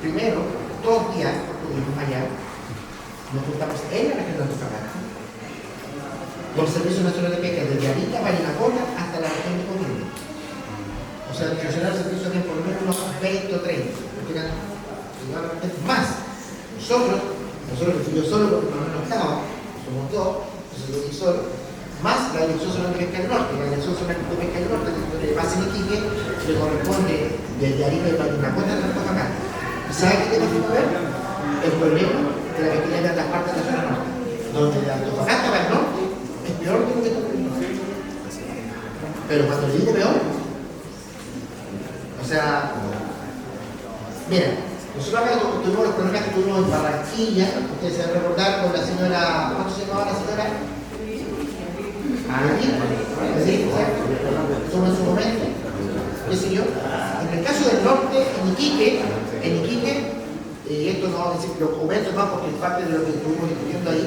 primero, 2 días, estuvimos allá, nos juntamos en la región de Antofagasta, con el Servicio Nacional de Pesca, desde Arica, Parinacota, hasta la región de Coquimbo. O sea, el funcionario del servicio tiene por lo menos unos 20 o 30, porque eran más. Nosotros que fui yo solo, porque por lo menos estaba, somos 2, entonces yo fui solo, más la Dirección Zonal de Pesca del Norte. La Dirección Zonal de Pesca del Norte, que pasa en Iquique, le corresponde desde Arica y Parinacota hasta Antofagasta. ¿Y sabe qué tema fue a ver? El problema de la pesquería de las partes de la zona norte, donde de Antofagasta para el norte es peor que lo que está en el norte. Pero cuando le digo peor, o sea, mira, nosotros acá tuvimos los problemas que tuvimos en Barranquilla, ustedes se van a recordar con la señora, ¿cómo se llamaba la señora? Sí, exacto. Somos en su momento, qué sé yo. En el caso del norte, en Iquique, y esto no es decir, lo comento más porque es parte de lo que estuvimos discutiendo ahí,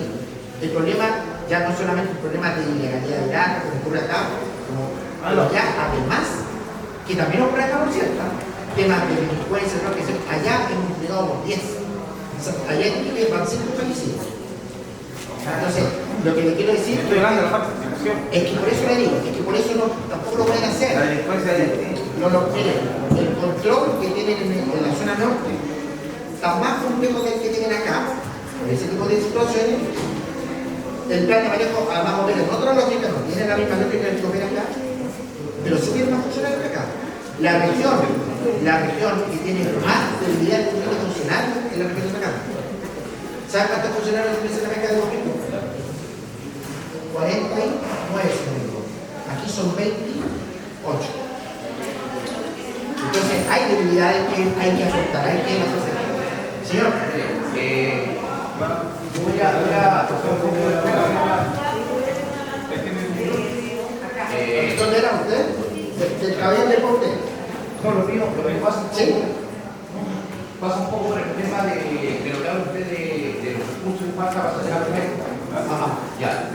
el problema ya no solamente el problema de ilegalidad de granja, como ocurre acá, pero ya además, que también ocurre acá, por cierto, temas de delincuencia, ¿no? Que allá hemos llegado por 10. Allá en Iquique van 5 femicidios. Entonces, lo que le quiero decir Estoy hablando de la parte de fiscalización. es que por eso le digo, es que por eso tampoco lo pueden hacer. La delincuencia de Miren, el control que tienen en la zona norte está más complejo que el que tienen acá, por ese tipo de situaciones. El plan de manejo, además, opera en otra lógica, no tiene la misma lógica que opera acá, pero sí tiene más funcionarios que acá. La región que tiene más debilidad de funcionarios es la región de acá. ¿Saben cuántos funcionarios tiene la pesca de Coquimbo? 49, si no me equivoco. Aquí son 28. Entonces hay debilidades que hay que afrontar, hay que hacer. Señor, voy a tocar un poco de ¿dónde era usted? Del caballero de Porte. no, lo mío pasa un poco, ¿Sí? pasa un poco por el tema de lo que habla usted de los recursos que falta para hacer la pesca. Ajá. Ya.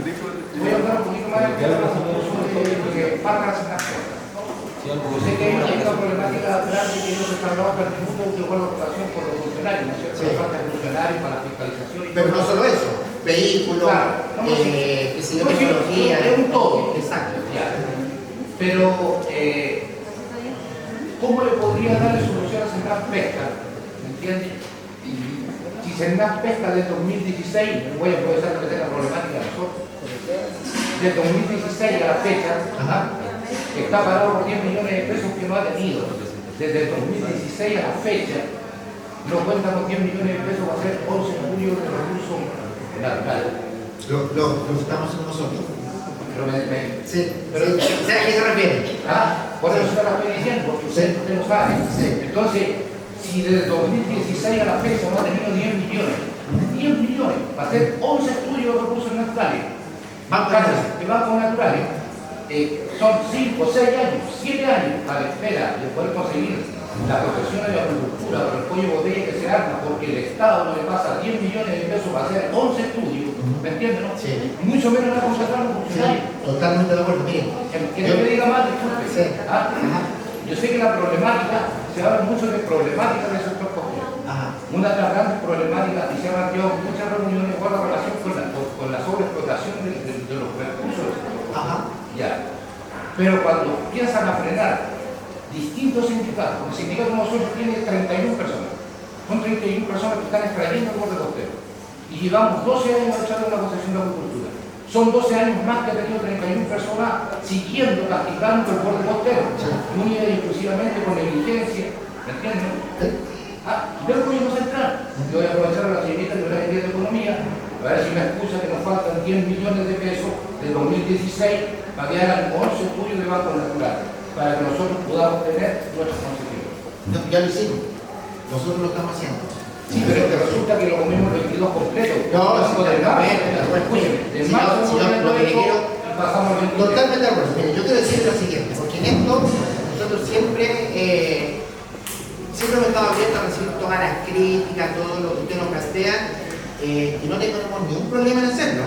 Voy a hablar un poquito más de los recursos que falta para hacer la pesca. Yo sé que hay una problemática grande que no se está hablando para el mundo que guarda relación con los funcionarios, ¿no es cierto? Sí. Falta de funcionarios para la fiscalización y Pero no solo eso, vehículos, claro, qué sé yo, no, sí, tecnología. es un todo. Exacto. Ya. Pero, ¿cómo le podría darle solución a Sendas Pesca? ¿Me entiendes? Si Sendas Pesca del 2016, voy a aprovechar que tenga problemática nosotros, del 2016 a la fecha, está parado por 10 millones de pesos que no ha tenido. Desde el 2016 a la fecha, no cuenta con 10 millones de pesos para hacer 11 estudios de recursos naturales. Lo estamos haciendo nosotros. Sí, pero ¿a qué se refiere? Por eso se la estoy diciendo, porque usted lo sabe. Sí. Entonces, si desde el 2016 a la fecha no ha tenido 10 millones para hacer 11 estudios de recursos naturales, de bancos naturales, son 5, 6 años, 7 años a la espera de poder conseguir la protección de la agricultura por el cuello botella que se arma, porque el Estado no le pasa 10 millones de pesos para hacer 11 estudios, ¿me entiendes? No? Sí. Mucho menos la contratar a los funcionarios. Totalmente de acuerdo. Miren, Que no me diga más, disculpe. Sí. Yo sé que la problemática, se habla mucho de problemática del sector costero. Una de las grandes problemáticas, y se han planteado muchas reuniones, guarda relación con la sobreexplotación de los recursos. Ya. Pero cuando piensan a frenar distintos sindicatos, el sindicato de nosotros tiene 31 personas, son 31 personas que están extrayendo el borde costero. Y llevamos 12 años echando una concesión de agricultura. Son 12 años más que ha tenido 31 personas siguiendo, castigando el borde costero, única y exclusivamente con negligencia, ¿me entiendes? Yo el gobierno central. Yo voy a aprovechar a la señorita de la Secretaría de Economía, a ver si me excusa que nos faltan 10 millones de pesos de 2016 para que hagan 11 estudios de Banco Natural, para que nosotros podamos tener nuestros consejeros. No, ya lo hicimos. Nosotros lo estamos haciendo. Sí, pero es que resulta que lo comimos los 22 completos. No, Banco del Mar, escúcheme, el marzo lo que le quiero... pasamos al 23. Totalmente de acuerdo. Mire, yo quiero decir lo siguiente, porque en esto nosotros siempre hemos estado abiertos a recibir todas las críticas, todo lo que usted nos plantea, y no tenemos ningún problema en hacerlo.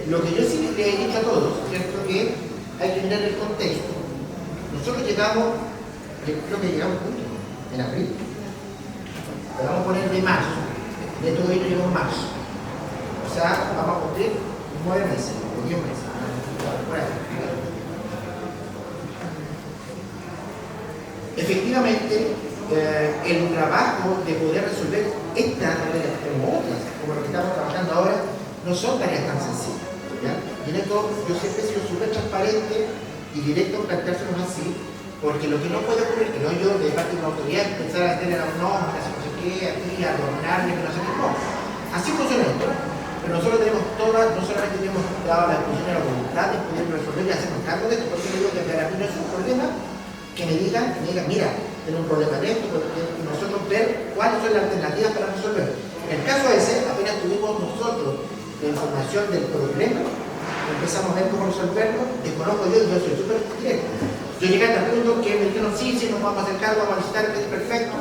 Lo que yo sí le he dicho a todos, ¿cierto? Que hay que mirar el contexto. Nosotros llegamos, creo que llegamos juntos, en abril. Pero vamos a poner de marzo. De todo esto llegó en marzo. O sea, vamos a cumplir 9 meses, o 10 meses. Por ahí. Efectivamente, el trabajo de poder resolver estas tareas como otras, como lo que estamos trabajando ahora, no son tareas tan sencillas. ¿Ya? Y en esto yo siempre he sido súper transparente y directo en planteárselos así, porque lo que no puede ocurrir, que no yo de parte de una autoridad empezar a tener a no sé qué, aquí, a adornarle, que no sé qué, no. Así funciona esto. Pero nosotros tenemos todas, no solamente tenemos dado la discusión y la voluntad de poder resolver y hacernos cargo de esto, porque yo digo que para mí no es un problema que me digan, mira, tengo un problema de esto, y nosotros ver cuáles son las alternativas para resolver. En el caso ese, apenas tuvimos nosotros la información del problema, empezamos a ver cómo resolverlo, desconozco yo soy súper directo. Yo llegué hasta el punto que me dijeron, sí, nos vamos a hacer cargo, vamos a visitar, es perfecto,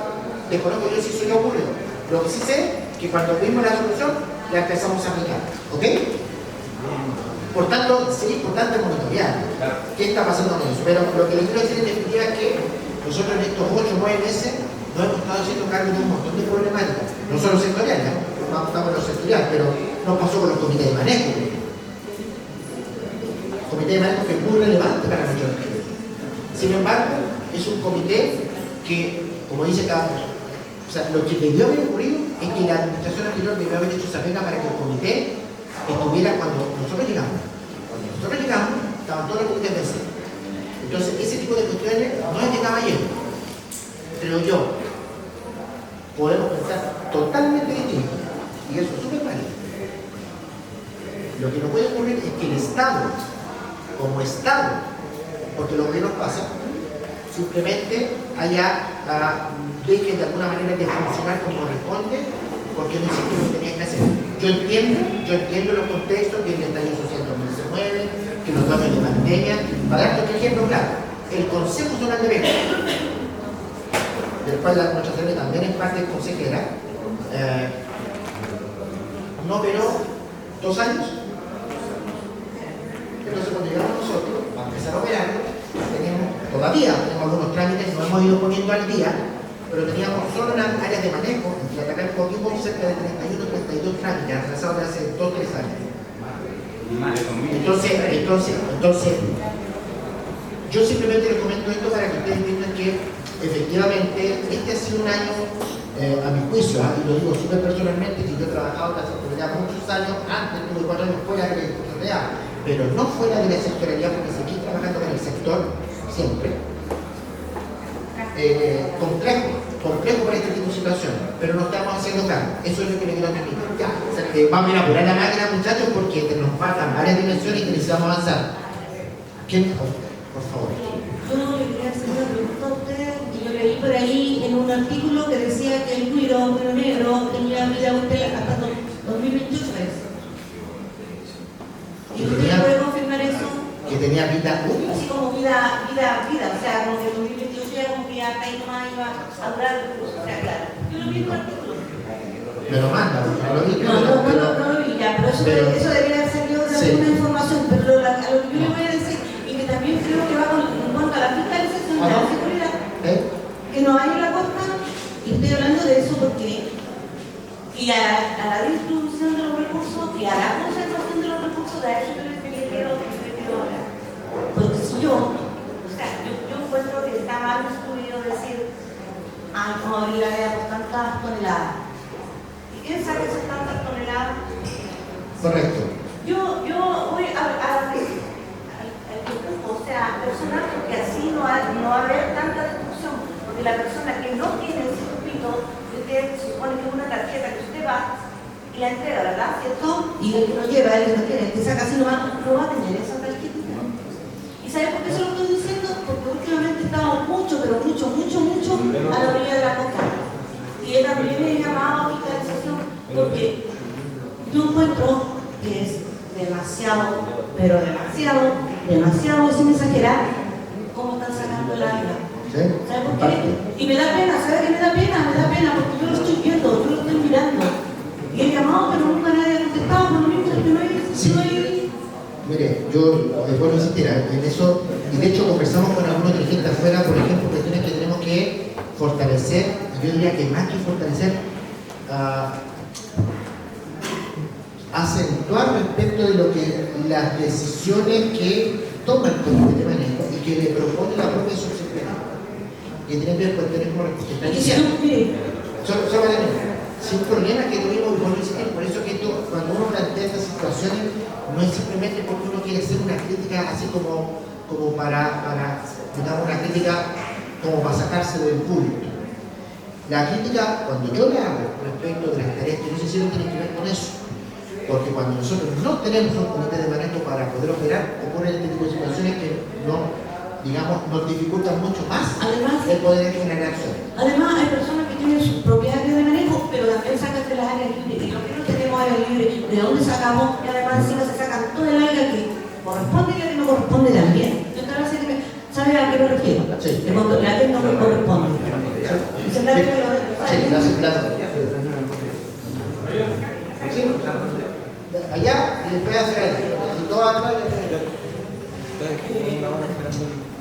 desconozco yo si eso ya ocurrió. Lo que sí sé, que cuando vimos la solución, la empezamos a aplicar, ¿ok? Por tanto, sí es importante monitorear qué está pasando con eso. Pero lo que les quiero decir en definitiva es que nosotros en estos 8 o 9 meses nos hemos estado haciendo cargo de un montón de problemáticas, no solo sectoriales, no estamos en los sectoriales, pero no pasó con los comités de manejo. El comité de manejo que es muy relevante para nuestro equipo. Sin embargo, es un comité que, como dice cada uno, o sea, lo que debió haber ocurrido es que la administración anterior debió haber hecho esa pega para que el comité estuviera cuando nosotros llegamos. Cuando nosotros llegamos, estaban todos los comités vencidos. Entonces, ese tipo de cuestiones no es de caballero. Creo yo, podemos pensar totalmente distinto. Y eso es súper válido. Lo que no puede ocurrir es que el Estado, como Estado, porque lo que nos pasa, simplemente deje de alguna manera de funcionar como corresponde, porque no hiciste lo que tenía que hacer. Yo entiendo los contextos que el estallido social también se mueve, que los datos de pandemia. Para darte otro ejemplo, claro, el Consejo Zonal de Becas, del cual la administración también es parte consejera, no operó 2 años. Entonces, cuando llegamos nosotros, para empezar a operar, todavía tenemos algunos trámites, nos hemos ido poniendo al día, pero teníamos solo en áreas de manejo, y atacar cogimos cerca de 31 o 32 trámites, atrasados de hace 2 o 3 años. Entonces, yo simplemente les comento esto para que ustedes entiendan que efectivamente este ha sido un año, a mi juicio, y lo digo súper personalmente, que yo he trabajado en la sectorialidad muchos años, antes tuve 4 años fuera de la sectorialidad, pero no fuera de la sectorialidad porque seguí trabajando con el sector siempre. Complejo para este tipo de situación, pero no estamos haciendo cargo. Eso es lo que le quiero transmitir. Ya, o sea, vamos a ir a apurar la máquina, muchachos, porque nos faltan varias dimensiones y que necesitamos avanzar. ¿Quién? Por favor. Yo le quería hacer una pregunta a usted, que yo leí por ahí en un artículo que decía que el cuiro negro tenía vida útil hasta 2028. ¿Y usted puede confirmar eso? Que tenía vida útil. Así como vida, o sea, como que el 2028 ya como que ya hasta ahí nomás iba a durar, o sea, claro. Yo lo vi en un artículo. Me lo manda, porque no lo vi. No lo vi ya, pero eso debería haber salido de alguna información, pero a lo que yo le voy a decir, y que también creo que va en cuanto a la fiscalización de la seguridad, que no hay una cosa, y estoy hablando de eso porque, y a la distribución de los recursos, y a la concentración de los recursos, de eso yo le quiero hablar. Porque si yo encuentro que está mal estudiado decir, vamos a abrir la veda por tantas toneladas. ¿Y quién sabe esas tantas toneladas? Correcto. Yo voy al grupo, o sea, personal, porque así no va a haber tanta destrucción, porque la persona que no tiene ese bonito, usted se supone que es una tarjeta que usted va y la entrega, ¿verdad? ¿Cierto? Y el que no lleva, el que no tiene, el que saca así nomás, no va a tener esa tarjetita. ¿Y sabe por qué se lo estoy diciendo? Porque últimamente estamos mucho, pero mucho, a la orilla de la costa. Y él también me llamaba a fiscalización porque yo encuentro que es demasiado, pero demasiado, sin exagerar, cómo están sacando el águila. ¿Sabe por qué? Y me da pena, ¿sabe qué me da pena? Me da pena porque yo lo estoy viendo, yo lo estoy mirando. Y he llamado, pero nunca nadie ha contestado, por lo mismo que no hay. Mire, yo vuelvo a insistir en eso, y de hecho conversamos con algunos dirigentes afuera, por ejemplo, cuestiones que tenemos que fortalecer, yo diría que más que fortalecer, acentuar respecto de lo que las decisiones que toma el comité de manejo y que le propone la propia subsecretaria, que tiene que ver con cuestiones como sin problema que tuvimos, por eso que esto, cuando uno plantea estas situaciones, no es simplemente porque uno quiere hacer una crítica así como para digamos, una crítica como para sacarse del público. La crítica, cuando yo la hago respecto de las tareas que no se hicieron, tiene que ver con eso. Porque cuando nosotros no tenemos un comité de manejo para poder operar, ocurren este tipo de situaciones que nos dificultan mucho más el poder generar acción. Además, hay personas que tienen sus propias áreas de manejo, pero también sacan de las áreas libres. Y lo que no tenemos áreas libres, ¿de dónde sacamos? Y además encima se sacan toda el área que corresponde y la que no corresponde también. Yo estaba diciendo que, ¿sabe a qué me refiero? Sí. Que cuando la que no me corresponde. Y se la que me lo allá y después hacer ahí. Y todo atrás.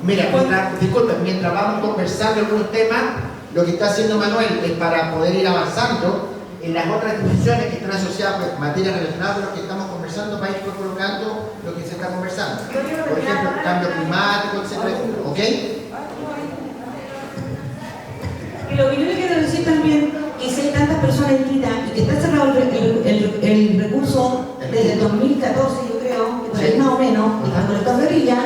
Mira, mientras vamos conversando algunos temas, lo que está haciendo Manuel es para poder ir avanzando en las otras discusiones que están asociadas a materias relacionadas con lo que estamos conversando para ir colocando lo que se está conversando. Por ejemplo, cambio climático, etc. ¿Ok? Y lo que yo le quiero decir también, que si hay tantas personas inscritas y que está cerrado el recurso desde el 2014, yo creo, que por ahí más o menos, y cuando le toca guerrilla,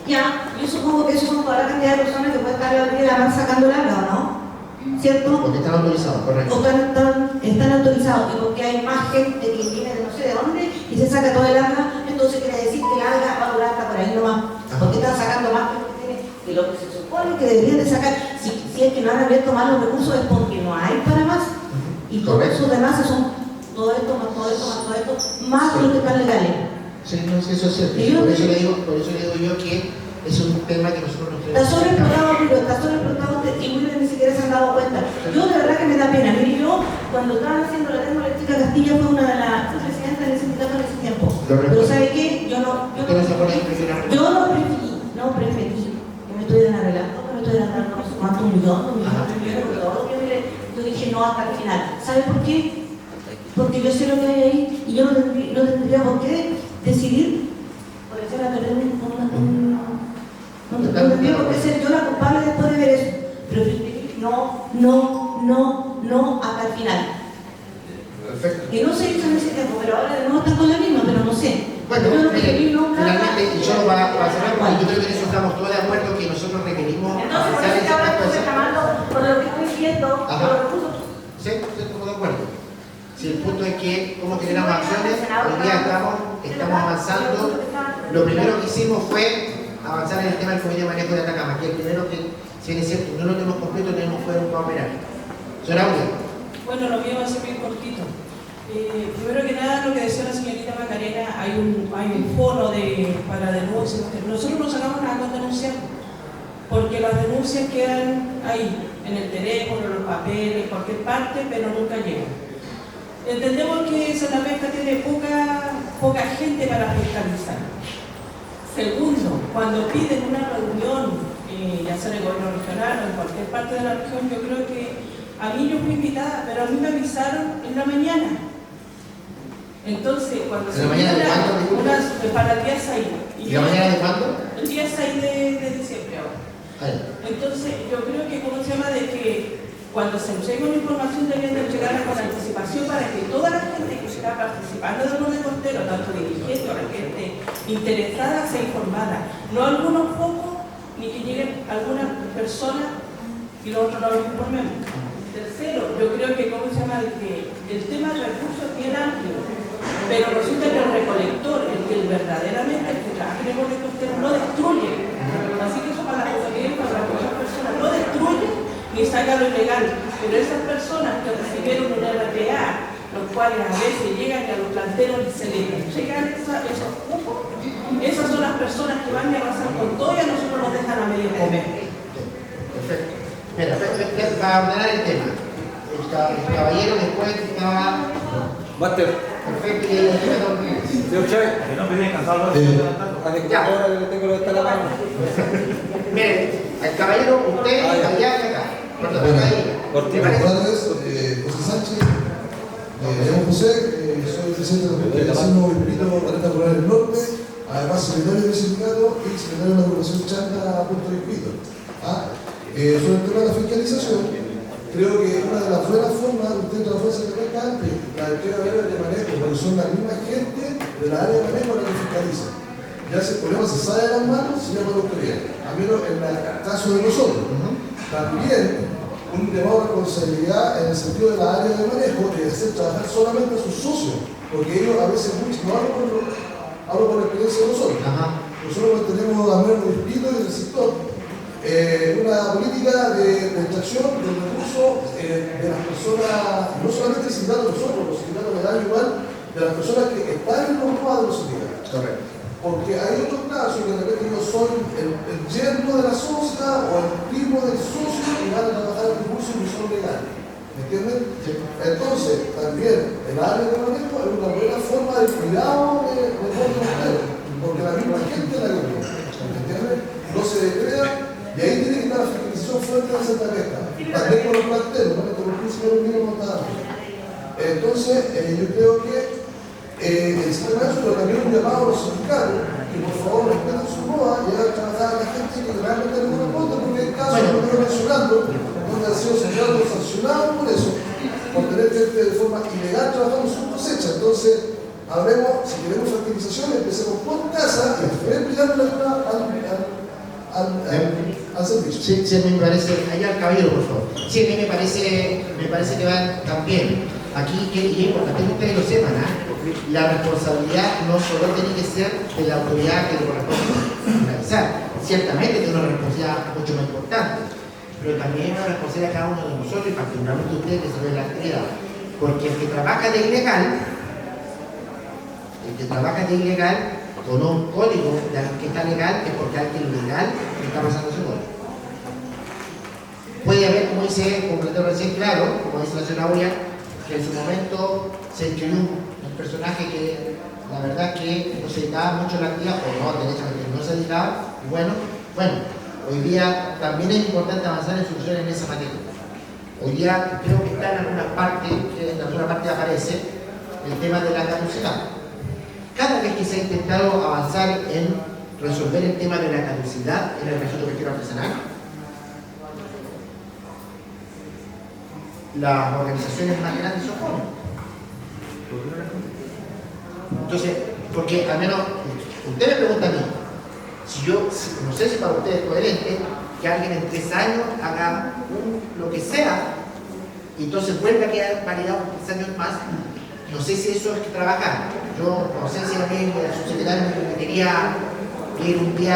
ya, yo supongo que eso son toda la cantidad de personas que pueden estar la vida más sacando larga, ¿o no? ¿Cierto? Porque están autorizados, correcto. O están autorizados, y porque hay más gente que viene de no sé de dónde y se saca toda el alga, entonces quiere decir que la alga va a durar hasta por ahí nomás, porque están sacando más que lo que se supone que deberían de sacar. Si es que no han abierto más los recursos es porque no hay para más, y todos esos demás son todo esto, más de lo que están legales. Sí, no, eso es cierto. Por eso le digo yo que es un tema que nosotros nos está sobreexplotado y muchos ni siquiera se han dado cuenta. Yo de verdad que me da pena. Mire, yo cuando estaban haciendo la termoeléctrica Castilla fue una de las presidentas del sindicato en ese tiempo. Pero ¿sabe qué? Yo no preferí que me estuvieran arreglando, que me estuvieran dando no sé cuántos millones, yo dije no hasta el final. ¿Sabe por qué? Porque yo sé lo que hay ahí y yo no tendría por qué decidir por echar a perder no tendría por qué ser yo la culpable después de ver eso. Pero no hasta el final. Perfecto. Que no se hizo en ese tiempo, pero ahora de nuevo está con la misma, pero no sé. Bueno, finalmente, y solo para cerrar, porque yo creo que en eso estamos todos de acuerdo que nosotros requerimos entonces, por eso ahora estoy reclamando por lo que estoy diciendo, por los recursos. Sí, estamos de acuerdo. Si el punto es que, como generamos acciones, hoy día estamos avanzando. Lo primero que hicimos fue avanzar en el tema del comité de manejo de Atacama, que el primero que, si bien es cierto, no lo tenemos completo, tenemos que para operar. Señora Aulia. Bueno, lo mío va a ser bien cortito. Primero que nada, lo que decía la señorita Macarena, hay un foro para denuncias. Nosotros no sacamos nada con denunciar, porque las denuncias quedan ahí, en el teléfono, en los papeles, en cualquier parte, pero nunca llegan. Entendemos que Santa Pesca tiene poca gente para fiscalizar. Segundo, cuando piden una reunión, ya sea en el gobierno regional o en cualquier parte de la región, yo creo que a mí yo fui invitada, pero a mí me avisaron en la mañana. Entonces, cuando se mañana de cuándo? para el día 6. ¿Y la mañana de cuándo? El día 6 de diciembre ahora. Entonces, yo creo que, ¿cómo se llama? De que cuando se llegue una información deben de llegar con anticipación para que toda la gente que está participando del orden costero, tanto dirigentes o la gente interesada, sea informada. No algunos pocos, ni que lleguen algunas personas y los otros no los informemos. Tercero, yo creo que, ¿cómo se llama? El tema del recurso es bien amplio, pero resulta que el recolector, el que verdaderamente el que trabaja en el recolector no destruye. Así que eso para las autoridades, para las personas, no destruye ni saca lo ilegal. Pero esas personas que recibieron una RPA, los cuales a veces llegan y a los planteros se les entregan esos cupos, esas son las personas que van y arrasan con todo y a nosotros nos dejan a medio comer. Perfecto. Mira, para ordenar el tema, el caballero después estaba... Máster. Perfecto, y el tema Señor Chávez. Que no me dejen cansado. Ya. Ahora le tengo que estar la mano. Mire, el caballero, usted, allá y acá. Perdón, Buenas tardes, José Sánchez. Me llamo José, soy presidente del Casino Vilpito Arena Rural del Norte, además secretario del sindicato y secretario de la Agrupación Chanta Puerto Vilpito. Sobre el tema de la fiscalización, creo que una de las buenas formas de usted la fuerza de acá es la entrega de manejo, porque son la misma gente de la área de manejo la que fiscaliza. Ya si el problema se sale de las manos, se llama la autoridad. A menos en el caso de nosotros. También un llamado de responsabilidad en el sentido de la área de manejo de hacer trabajar solamente a sus socios, porque ellos a veces no hablo por la experiencia de nosotros. Nosotros tenemos a menos Vilpito y del sector. Una política de extracción del recurso de las personas, no solamente el sindicato de nosotros, los sindicatos le dan igual, de las personas que están en los de los sindicatos. Correcto. Porque hay otros casos que de repente ellos son el yerno de la socia o el primo del socio y van a trabajar el recurso y no son legales. ¿Me entienden? Sí. Entonces, también el área de manejo es una buena forma de cuidado del fondo de porque la misma gente la que viene. ¿Me entienden? No se crea. Y ahí tiene que estar la fiscalización fuerte de Santa Mesa, también con los planteros, ¿no? Con los principios mínimos montados. Entonces, yo creo que el sistema de eso también un llamado a los sindicatos, que por favor respeten su moda y hagan trabajar a la gente que realmente le corresponde, porque hay casos, como estoy mencionando, donde han sido señalados sancionados por eso, por tener gente de forma ilegal trabajando en su cosecha. Entonces, hablemos, si queremos fertilización, empecemos por casa y después emplear la al servicio. Sí, me parece, allá al caballero, por favor. Sí, a mí me parece que van también. Aquí, y es importante que ustedes lo sepan, la responsabilidad no solo tiene que ser de la autoridad que le corresponde realizar. Ciertamente tiene una responsabilidad mucho más importante, pero también una responsabilidad de cada uno de nosotros y particularmente ustedes que se ven la actividad. Porque el que trabaja de ilegal, con un código que está legal, es porque alguien legal está pasando ese código. Puede haber, como dice, completamente recién claro, como dice la señora Oria, que en su momento se inscribió un personaje que la verdad que no se dedicaba mucho a la actividad, o no, derechamente no se dedicaba, y bueno, hoy día también es importante avanzar en soluciones en esa materia. Hoy día creo que está en alguna parte, que en alguna parte aparece el tema de la caducidad. Cada vez que se ha intentado avanzar en resolver el tema de la caducidad en el registro pesquero artesanal, las organizaciones más grandes se oponen. Entonces, porque al menos usted me pregunta a mí, no sé si para usted es coherente que alguien en 3 años haga lo que sea y entonces vuelva a quedar validado por 3 años más. No sé si eso es trabajar. Yo no sé si a mí el subsecretario me permitiría ir un día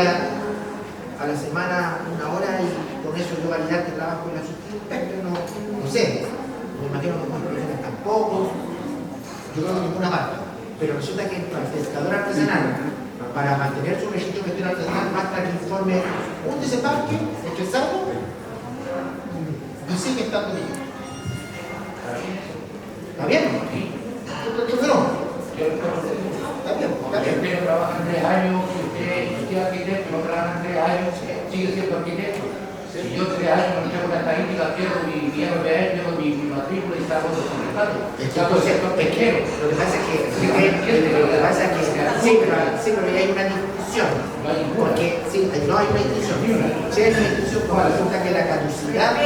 a la semana, 1 hora, y con eso yo validar que trabajo en la subsecretaria. No sé. Me imagino que no me tampoco. Yo creo que en ninguna parte. Pero resulta que el pescador artesanal, para mantener su registro pesquero artesanal, basta que informe un desembarque estresado y sigue estando bien. ¿Está bien? Usted trabaja 3 años, usted arquitecto, no trabaja 3 años, sigue siendo arquitecto. Si yo 3 años no tengo una estadística, pierdo mi RPA, pierdo mi matrícula y salgo de contratado. Lo que pasa es que sí, pero hay una discusión. Porque sí, no hay una discusión. Sí hay una discusión porque resulta que la caducidad,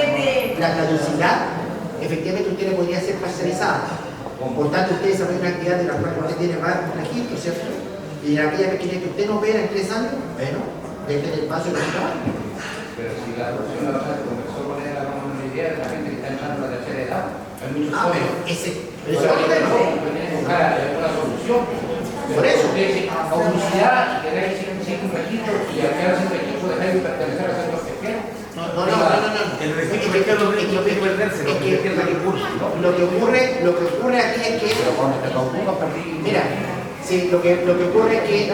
efectivamente usted le podría ser parcializada. Por tanto, usted desarrolla una actividad de la cual usted tiene más registro, ¿cierto? Y en aquella pequeña que usted no opera en 3 años, bueno, deje el paso de la trabajo. Pero si la persona comenzó con él a la comunidad seguridad de la gente que está entrando a la tercera edad. Hay muchos jóvenes. Pero eso Pero tienen que buscar una solución. Por eso, usted dice, publicidad y queréis sin un registro y al quedar sin registro dejáis de pertenecer al sector pesquero. No. El registro pesquero no tiene que perderse, lo que pierda recursos. Lo que ocurre aquí es que, mira, sí, lo que ocurre es que es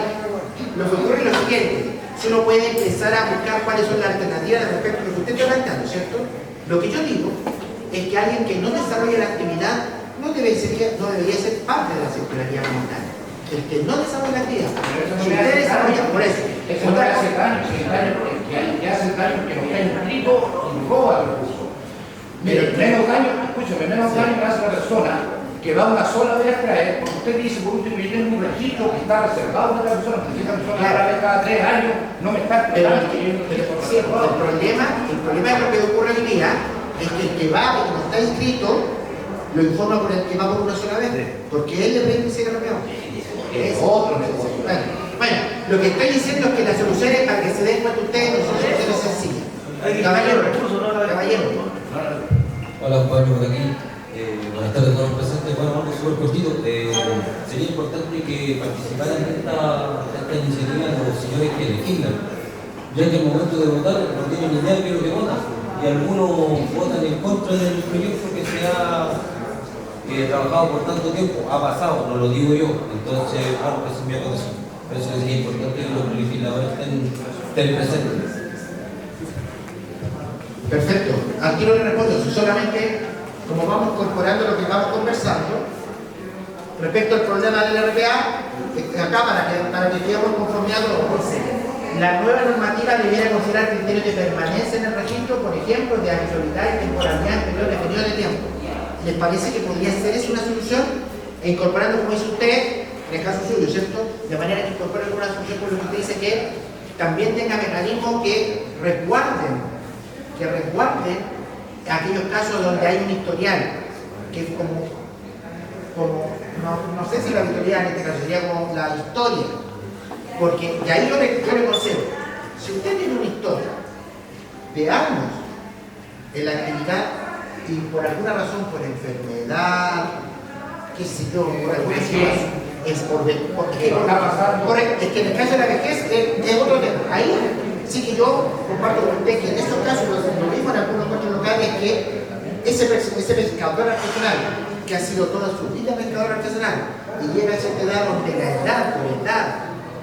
lo siguiente. Si uno puede empezar a buscar cuáles son las alternativas respecto a lo que usted está planteando, ¿cierto? Lo que yo digo es que alguien que no desarrolla la actividad no debería ser parte de la circularidad comunitaria. El que no desarrolla la actividad. Si usted desarrolla, por eso. Eso no hace daño, que hace daño que no está inscrito y roba recursos. Pero menos daño, escúchame, menos daño me hace la persona que va una sola vez a traer, porque usted dice, por último, yo tengo un registro que está reservado para la persona, porque si esa persona va a vez cada 3 años, no me está esperando. El problema es lo que ocurre hoy día, es que el que va y no está inscrito, lo informa por el que va por una sola vez, porque él le prende y se agarra. Es otro negocio. Bueno, lo que estoy diciendo es que las soluciones, para que se den cuenta ustedes, no son soluciones sencillas. Caballero. Hola, Pablo, por aquí. Buenas tardes a todos los presentes. Bueno, algo súper cortito. Sería importante que participaran en esta iniciativa los señores que legislan, ya que al momento de votar no tienen ni idea de qué es lo que votan, y algunos votan en contra del proyecto que se ha trabajado por tanto tiempo. Ha pasado, no lo digo yo. Entonces, claro, esa es mi acotación. Por eso sería importante que los legisladores estén presentes. Perfecto. Al tiro le respondo. Solamente, como vamos incorporando lo que vamos conversando, respecto al problema del RPA, acá para que quedemos conformados, la nueva normativa debiera considerar criterios de permanencia en el registro, por ejemplo, de habitualidad y temporalidad en periodo de tiempo. ¿Les parece que podría ser esa una solución? E incorporando, como dice usted, en el caso suyo, ¿cierto? De manera que incorpore alguna solución, por lo que usted dice, que también tenga mecanismos que resguarden aquellos casos donde hay un historial, que es como no sé si la auditoría en este caso sería como la historia, porque de ahí yo le concedo, si usted tiene una historia de años en la actividad y por alguna razón, por enfermedad, qué sé yo, por alguna situación, es que en el caso de la vejez es otro tema. Ahí sí que yo comparto con usted que en estos casos, lo mismo en algunos otros locales, que ese pescador artesanal que ha sido toda su vida pescador artesanal y llega a cierta edad donde la edad,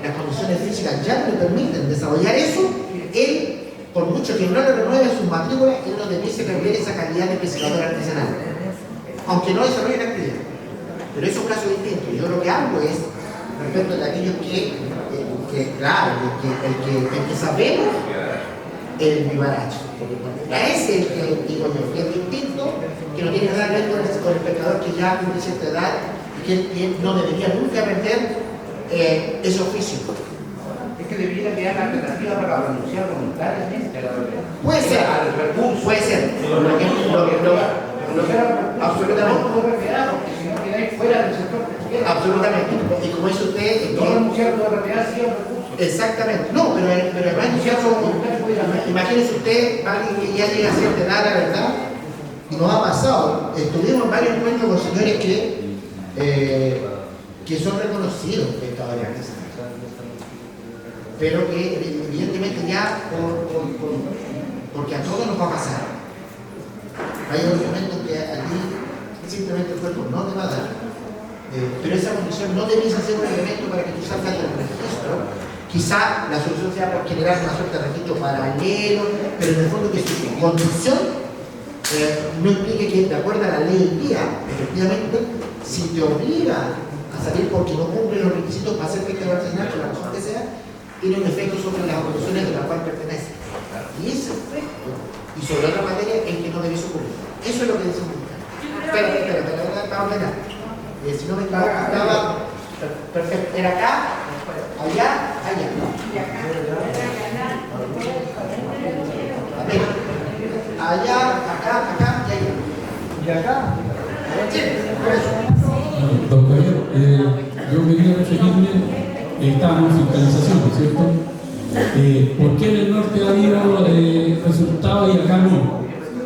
las condiciones físicas ya no le permiten desarrollar eso, él, por mucho que no le renueve sus matrículas, él no debiese perder esa calidad de pescador artesanal, aunque no desarrolle la actividad. Pero es un caso distinto. Yo lo que hablo es respecto de aquellos que claro, el que sabemos el vivaracho. Ese es el que digo yo, que es distinto, que no tiene nada que ver con el pescador que ya cumple cierta edad y que no debería nunca aprender ese oficio. Es que debería quedar la alternativa para renunciar voluntariamente a la verdad. Puede ser, puede ser. Absolutamente. Y como dice usted, no renunciar a la realidad sí al recurso. Exactamente. No, pero imagínese usted, alguien que ya llega a cierta edad, la verdad, nos ha pasado. Tuvimos varios encuentros con señores que son reconocidos pescadores artesanales, pero que evidentemente ya porque a todos nos va a pasar. Hay un momento que allí simplemente el cuerpo no te va a dar, pero esa condición no debiese ser un elemento para que tú salgas del registro. Quizá la solución sea por generar una suerte de registro paralelo, pero en el fondo que su condición no implique que, de acuerdo a la ley del día, efectivamente, si te obliga a salir porque no cumple los requisitos para ser pescador artesanal, por la razón que sea, tiene un efecto sobre las condiciones de las cuales pertenece. Y ese efecto, y sobre otra materia, es que no debiese ocurrir. Eso es lo que decimos. Espera, para ordenar. Si no me equivoco, estaba perfecto. Era acá, allá, allá. Allá, acá y allá. Y acá. Sí, por eso. Doctor, yo quería referirme, estábamos en fiscalización, ¿no es cierto? ¿Por qué en el norte ha habido resultados y acá no?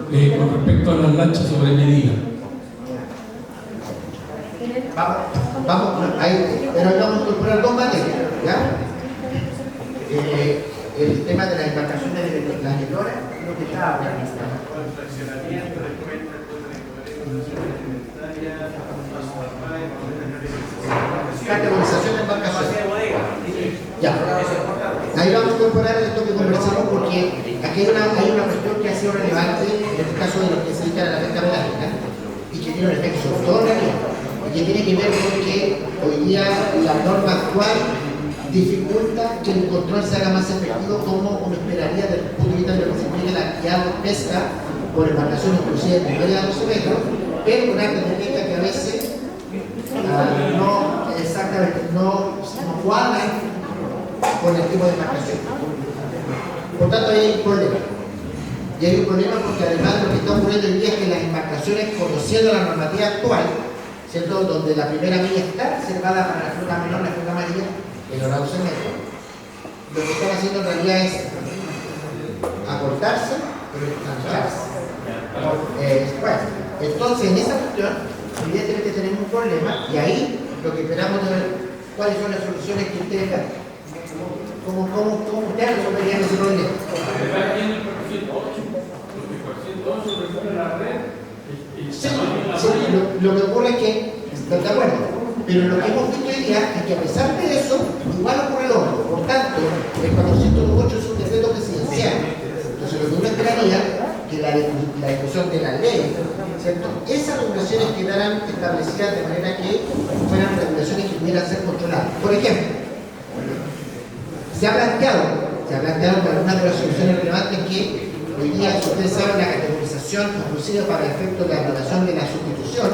con respecto a las lanchas sobre medida. Vamos, ahí, pero ahí vamos a incorporar dos materias, ¿ya? El tema de las embarcaciones de las eloras, lo que está hablando. Categorización de embarcaciones. Ya. Ahí vamos a incorporar esto que conversamos porque aquí hay una cuestión que ha sido relevante en este caso de lo que se dedican a la pesca pelágica y que tiene un efecto sobre todo en la vida, y que tiene que ver con que hoy día la norma actual dificulta que el control se haga más efectivo como uno esperaría desde el punto de vista de lo que se implica la actividad de pesca por embarcación inclusive de menores a 12 metros, pero con actos de pesca que a veces no exactamente no cuadran con el tipo de embarcación. Por tanto, ahí hay un problema. Y hay un problema porque además lo que está ocurriendo hoy día es que las embarcaciones, conociendo la normativa actual, ¿cierto? Donde la primera milla está reservada para la flota menor, la flota amarilla, en los 12 metros, lo que están haciendo en realidad es acortarse, pero estancharse. Bueno, entonces, en esa cuestión, evidentemente tenemos un problema y ahí lo que esperamos es ver cuáles son las soluciones que ustedes dan. ¿Cómo ustedes resolverían ese problema? Sí, lo que ocurre es que, ¿están de acuerdo? Pero lo que hemos visto hoy día es que a pesar de eso, igual ocurre lo otro. Por tanto, el 408 es un decreto presidencial. Entonces, lo que uno esperaría que la discusión de la ley, ¿cierto? Esas regulaciones quedaran establecidas de manera que fueran regulaciones que pudieran ser controladas. Por ejemplo, se ha planteado por algunas de las soluciones relevantes que hoy día, si ustedes saben, la categorización, inclusive para el efecto de la aplicación de la sustitución,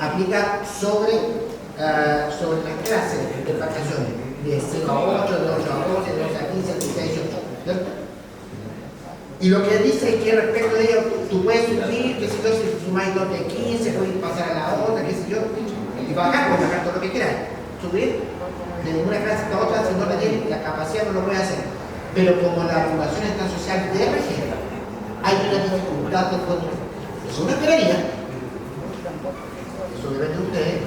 aplica sobre las clases de embarcaciones, de 0 a 8, de 8 a 12, de 12 a 15, de 16 a 18, ¿cierto? Y lo que dice es que respecto de ello, tú puedes subir, que si tú sumáis 2 de 15, puedes pasar a la otra, qué sé yo, y bajar, puedes sacar todo lo que quieras. Subir de ninguna clase a otra, si no le tienes la capacidad, no lo puede hacer. Pero como la regulación está social de RG, hay una dificultad de control. Eso uno esperaría, eso depende de ustedes,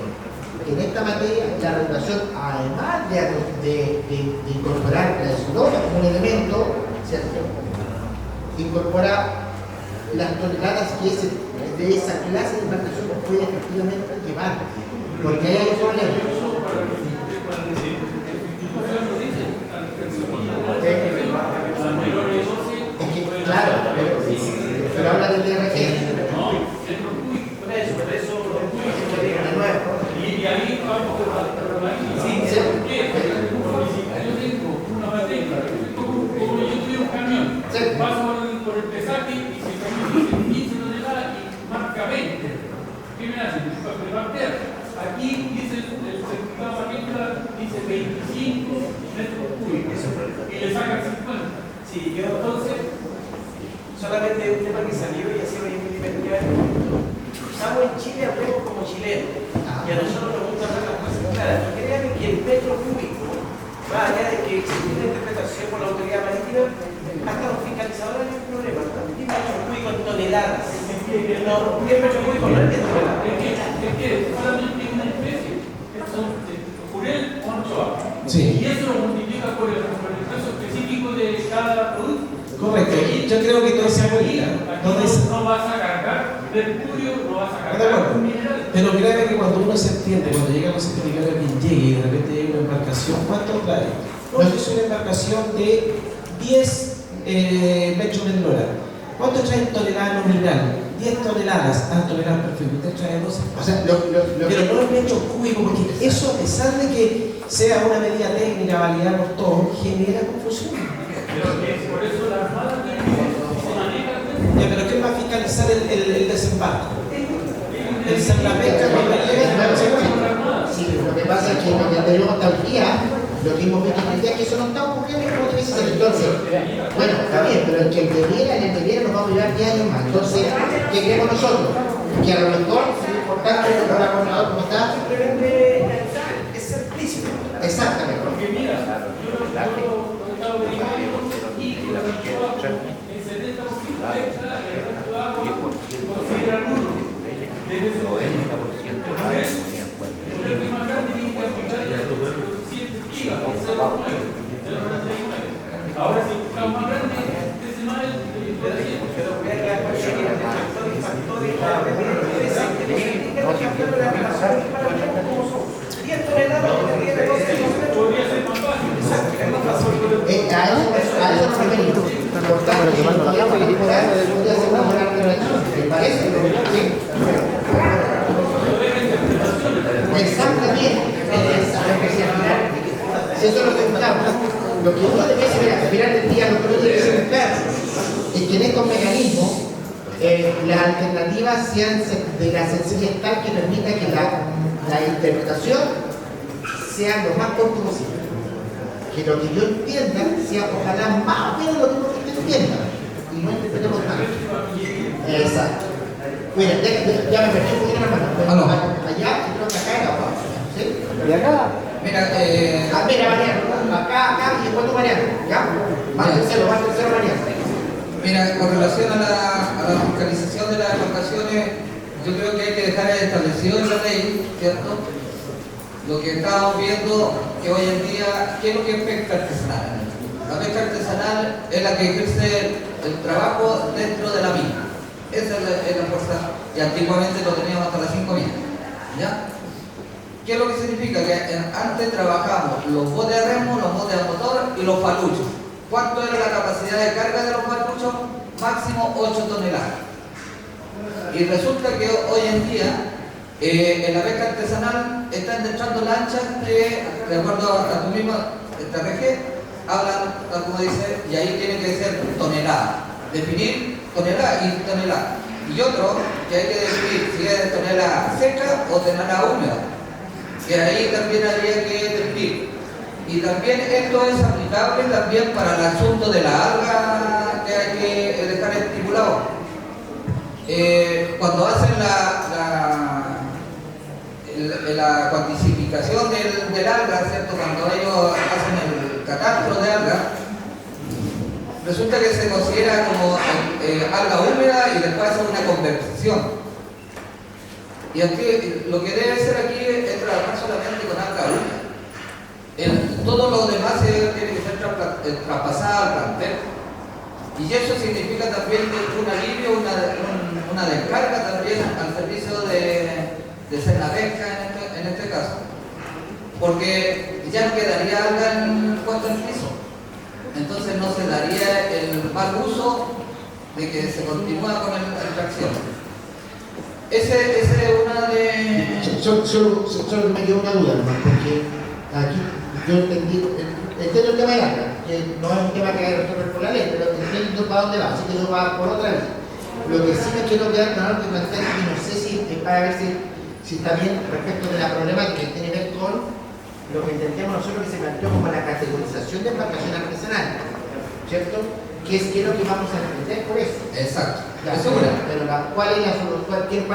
que en esta materia la regulación, además de incorporar la esclota como un elemento, ¿cierto?, incorpora las toneladas que de esa clase de embarcación puede efectivamente llevar, porque ahí hay un problema. Es que, claro, pero habla del DRG. De nuevo. Y ahí vamos a sí, yo tengo una materia, como yo tuve un camión, paso por el pesaje y se dice 15 toneladas y marca 20. ¿Qué me hacen? Me partean. Aquí dice el certificado agrícola, dice 25 metros cúbicos y le sacan 50. Sí, yo entonces, solamente un tema que salió y así lo investigar. Estamos en Chile, hablemos como chilenos. Y a nosotros nos gusta ver las cosas claras. Y créanme que el metro cúbico, más allá de que existe una interpretación por la autoridad marítima, hasta los fiscalizadores hay un problema. 10 metros cúbicos en toneladas. No, 10 metros cúbicos no es 10 toneladas. Es que solamente una especie, son jurel o anchoa. Sí. Y eso lo multiplica por el peso específico de cada producto. Correcto. Yo creo que todo se aplica. No vas a cargar mercurio, no vas a cargar minerales. Pero créeme que cuando uno se entiende, cuando llega a los certificados que llegue y de repente llega una embarcación, ¿cuánto trae? No, es una embarcación de 10 metros de eslora. ¿Cuánto trae toneladas nominal? 10 toneladas. Toneladas, perfecto. Usted trae 12. O sea, pero no el metro cúbico, porque eso, a pesar de que sea una medida técnica validada por todos, genera confusión. Pero por eso la Armada se maneja. Pero ¿quién va a fiscalizar el desembarco? El Cernapeca cuando llega. Sí, lo que pasa es que lo que tenemos hasta el día, lo que hemos visto hoy día es que eso no está ocurriendo como debe ser. Entonces, bueno, está bien, pero el que debiera nos va a durar 10 años más. Entonces, ¿qué queremos nosotros? Que a lo mejor es importante que ahora gobernador como está. Es explícito. Exactamente. Porque mira, yo lo he estado verificando y la anchoa, el 70% extra, el resto de agua Ahora sí, estamos más grandes, ese más el eso es lo que buscamos. Lo que uno debe hacer al final del día, lo que uno debe hacer es que en estos mecanismos las alternativas sean de la sencillez tal que permita que la interpretación sea lo más corto posible. Que lo que yo entienda sea ojalá más o menos lo mismo que usted entienda. Y no interpretemos tanto. Exacto. Mira, ya me perdí un poquito la mano. Allá y creo que acá era abajo. ¿Sí? ¿Y acá? Mira, mira, Mariano, acá y después tú, Mariano, ¿ya? Más tercero, Mariano. Mira, con relación a la fiscalización de las embarcaciones, yo creo que hay que dejar establecido en la ley, ¿cierto? Lo que estamos viendo que hoy en día, ¿qué es lo que es pesca artesanal? La pesca artesanal es la que ejerce el trabajo dentro de la mina. Esa es la fuerza, y antiguamente lo teníamos hasta las 5 minas, ¿ya? ¿Qué es lo que significa? Que antes trabajamos los botes de remo, los botes de motor y los paluchos. ¿Cuánto era la capacidad de carga de los paluchos? Máximo 8 toneladas. Y resulta que hoy en día, en la pesca artesanal, están entrando lanchas que, de acuerdo a tu misma TRG, hablan, tal como dice, y ahí tiene que ser tonelada. Definir tonelada y tonelada. Y otro, que hay que definir si es tonelada seca o tonelada húmeda. Que ahí también habría que definir. Y también esto es aplicable también para el asunto de la alga que hay que dejar estipulado. Cuando hacen la cuantificación del alga, ¿cierto? Cuando ellos hacen el catastro de alga, resulta que se considera como alga húmeda y después hacen una conversión. Y aquí, lo que debe ser aquí es trabajar solamente con alga húmeda. Todo lo demás tiene que ser traspasado al plantel. Y eso significa también un alivio, una descarga también al servicio de Senapesca en este caso. Porque ya quedaría alga en cuanto al piso. Entonces no se daría el mal uso de que se continúa con la tracción. Ese es una de... Solo me quedó una duda, hermano, porque aquí yo entiendo el tema de alga, que no es un tema que hay que resolver por la ley, pero entiendo para dónde va, así que yo voy por otra vez. Lo que sí me quiero quedar claro que plantear, y no sé si es para ver si está bien respecto de la problemática que tiene que ver con lo que entendemos nosotros que se planteó como la categorización de embarcación artesanal, ¿cierto? ¿Qué es lo que vamos a entender por eso? Exacto. Pero ¿cuál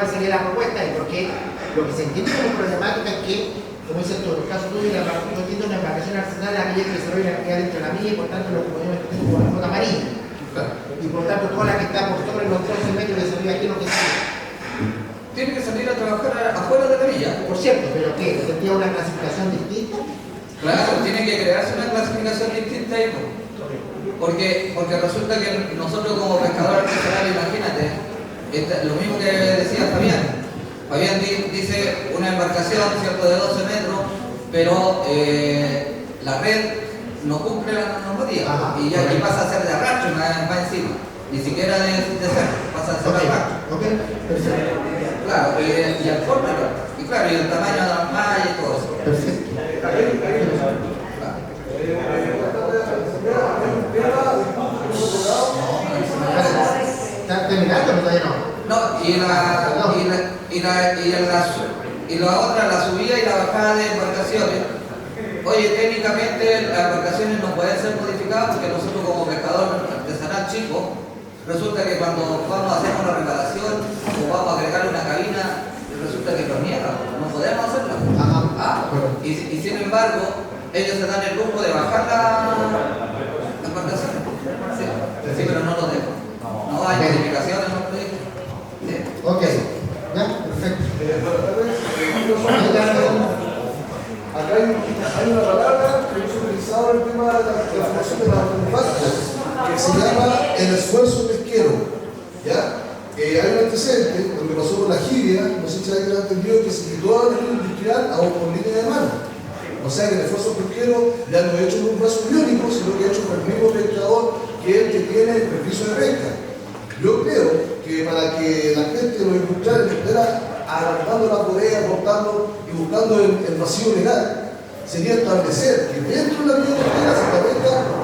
sería la propuesta? Y porque lo que se entiende como problemática es que, como dices tú, en el caso tuyo, no entiendo una embarcación artesanal aquella que se desarrolla dentro de la milla y por tanto lo podemos entender como la flota marina. Y por tanto toda la que está por sobre los 12 metros de salida aquí no que sea. Tiene que salir a trabajar afuera de la milla. Por cierto, pero ¿qué? ¿Tendría una clasificación distinta? Claro, tiene que crearse una clasificación distinta ahí. Porque resulta que nosotros como pescadores artesanales, imagínate, lo mismo que decía Fabián. Fabián dice una embarcación, ¿cierto?, de 12 metros, pero la red no cumple la normativa. Y ya aquí pasa a ser de arrastre, va encima. Ni siquiera de cerro, pasa a ser de arrastre. Claro, y al forma, y claro, y el tamaño de las mallas y todo eso. Perfecto. ¿Están terminando o todavía no? No, y la otra, la subida y la bajada de embarcaciones. Oye, técnicamente las embarcaciones no pueden ser modificadas porque nosotros como pescador artesanal chico, resulta que cuando vamos a hacer una reparación o vamos a agregar una cabina, resulta que nos niegan, no podemos hacerla. Y sin embargo, ellos se dan el lujo de bajar la embarcación. Sí, pero no lo dejan. No hay modificaciones en los proyectos. Ok, ya, perfecto. el esfuerzo pesquero, ¿ya? Hay un antecedente, lo que pasó con la jibia, no sé si alguien ha entendido que se quitó a nivel industrial por línea de mano. O sea que el esfuerzo pesquero ya no he hecho en un brazo biónico, sino que he hecho con el mismo pescador que es el que tiene el permiso de pesca. Yo creo que para que la gente, los industriales, estuviera agrandando la bodega, cortando y buscando el vacío legal, sería establecer que dentro de la vía pesquera se establezca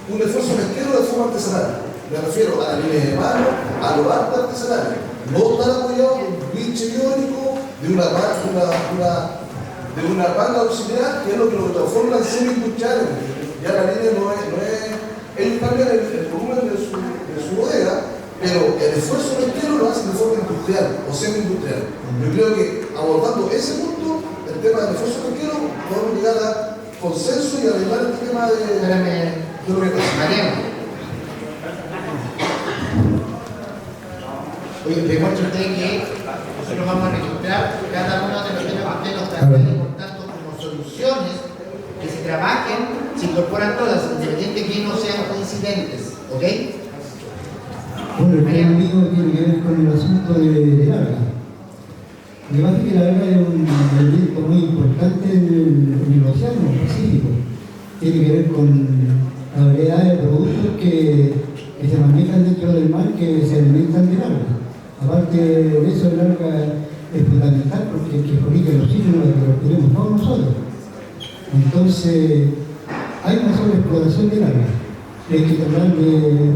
un esfuerzo pesquero de forma artesanal. Me refiero a la línea de mano, a los artes artesanales. No estar apoyado por un pinche biónico de una banda auxiliar, que es lo que lo transforma en semi-industriales. Ya la línea no es ellos cambian el volumen de su bodega, pero el esfuerzo pesquero lo hacen de forma industrial o semi-industrial. Yo creo que abordando ese punto, el tema del esfuerzo pesquero, podemos llegar a consenso y arreglar este tema de lo que pasa. Mariano. Oye, demuestre usted que nosotros vamos a registrar cada uno de los temas que usted nos plantea, por tanto, como soluciones que se trabajen, se incorporan todas, independiente que no sean coincidentes, ¿ok? Bueno, el tema mío tiene que ver con el asunto de alga. Lo que pasa es que la alga es un elemento muy importante en el océano Pacífico. Tiene que ver con la variedad de productos que se manejan dentro del mar, que se alimentan del alga. Aparte de eso, el alga es fundamental porque fabrica el oxígeno que lo tenemos todos nosotros. Entonces, hay una sobreexplotación del alga. Hay que tratar de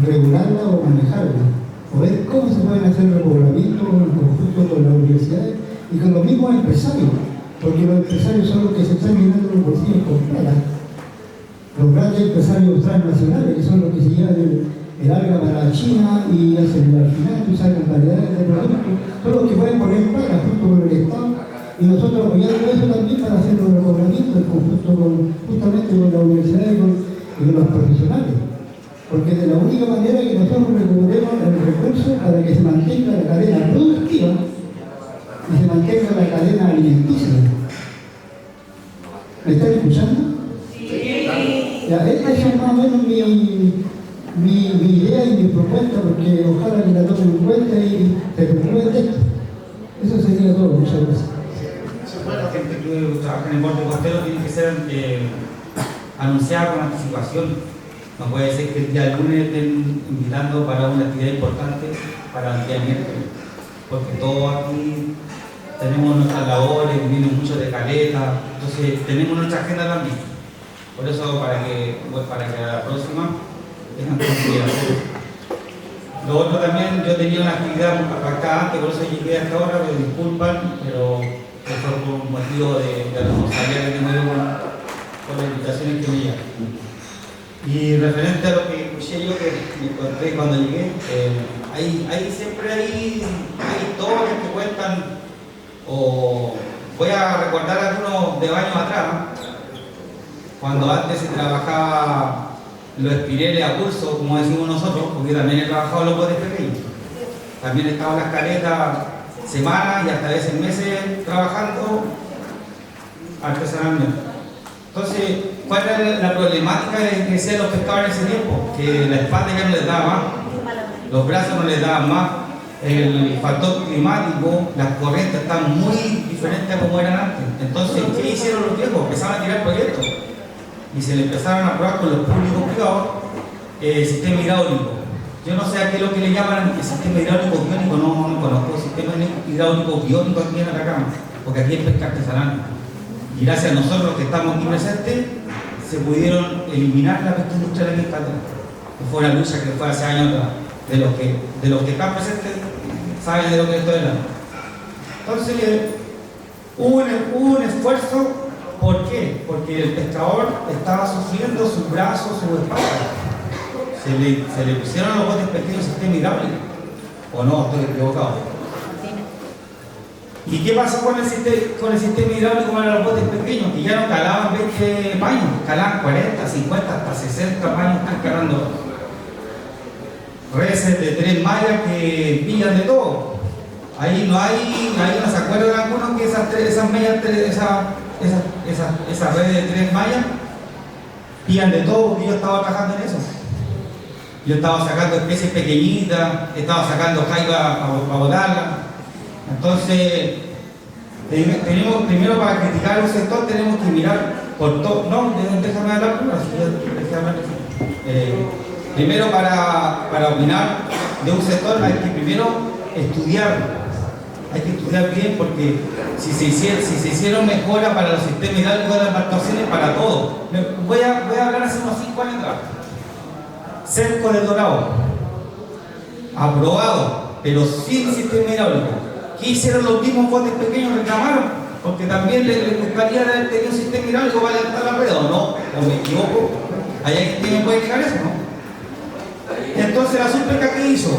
regularla o manejarla, o ver cómo se pueden hacer repoblamientos en conjunto con las universidades y con los mismos empresarios, porque los empresarios son los que se están llenando los bolsillos con plata. Los grandes empresarios transnacionales, que son los que se llevan el alga para China y hacen al final y sacan variedades de productos, son los que pueden poner plata junto con el Estado y nosotros apoyando eso también para hacer los repoblamientos en conjunto justamente con la universidad y con los profesionales. Porque de la única manera que nosotros recuperemos el recurso para que se mantenga la cadena productiva y se mantenga la cadena alimenticia. ¿Me están escuchando? Sí. Ya, esa es más o menos mi idea y mi propuesta, porque ojalá que la tomen en cuenta y se preocupen de esto. Eso sería todo. Muchas gracias. Bueno, gente que trabaja en el borde costero tiene que ser anunciada con anticipación. No puede ser que el día lunes estén invitando para una actividad importante para el día miércoles, porque todos aquí tenemos nuestras labores, vienen muchos de Caleta, entonces tenemos nuestra agenda también. Por eso, para que a la próxima tengan consideración. Lo otro también, yo tenía una actividad pactada antes, por eso llegué hasta ahora, me disculpan, pero fue por un motivo de responsabilidad que tengo yo con las invitaciones que me llegan. Y referente a lo que escuché yo, que me encontré cuando llegué, siempre hay historias que cuentan, o voy a recordar algunos de años atrás, cuando antes se trabajaba los espireles a pulso, como decimos nosotros, porque también he trabajado en los botes pequeños. También estaban las caletas semanas y hasta veces meses trabajando artesanalmente. Entonces, ¿cuál era la problemática de que sean los pescadores en ese tiempo? Que la espalda ya no les daba más, los brazos no les daban más, el factor climático, las corrientes están muy diferentes a como eran antes. Entonces, ¿qué hicieron los viejos? Empezaron a tirar proyectos y se le empezaron a probar con los públicos privados el sistema hidráulico. Yo no sé a qué es lo que le llaman el sistema hidráulico biónico, no conozco el sistema hidráulico biónico aquí en Atacama, porque aquí es pesca artesanal. Y gracias a nosotros los que estamos aquí presentes, se pudieron eliminar la pesca industrial aquí en Calera. Que fue una lucha que fue hace años atrás. De los que están presentes, saben de lo que estoy hablando. Entonces, hubo un esfuerzo. ¿Por qué? Porque el pescador estaba sufriendo sus brazos, su espalda. Se le pusieron a los botes pequeños sistema hidráulico. ¿O no? Estoy equivocado. ¿Y qué pasó con el sistema hidráulico para los botes pequeños? Que ya no calaban 20 paños, calaban 40, 50, hasta 60 paños están calando. Reses de 3 mallas que pillan de todo. Ahí no se acuerdan algunos que esas redes de 3 mallas pillan de todo, porque yo estaba trabajando en eso. Yo estaba sacando especies pequeñitas, estaba sacando jaiba para botarla. Entonces, tenemos, primero para criticar un sector tenemos que mirar por todo. No, déjame hablar primero. Primero para opinar de un sector hay que primero estudiar. Hay que estudiar bien porque si se hicieron mejoras para los sistemas hidráulicos de las embarcaciones, para todo. Voy a hablar hace unos 5 años atrás. Cerco del Dorado, aprobado, pero sin sistema hidráulico. ¿Qué hicieron los mismos botes pequeños? Reclamaron, porque también les gustaría haber tenido un sistema hidráulico para levantar la red, ¿o no? ¿O me equivoco? ¿Hay alguien que me puede explicar eso, no? Entonces la Súpeca, ¿qué hizo?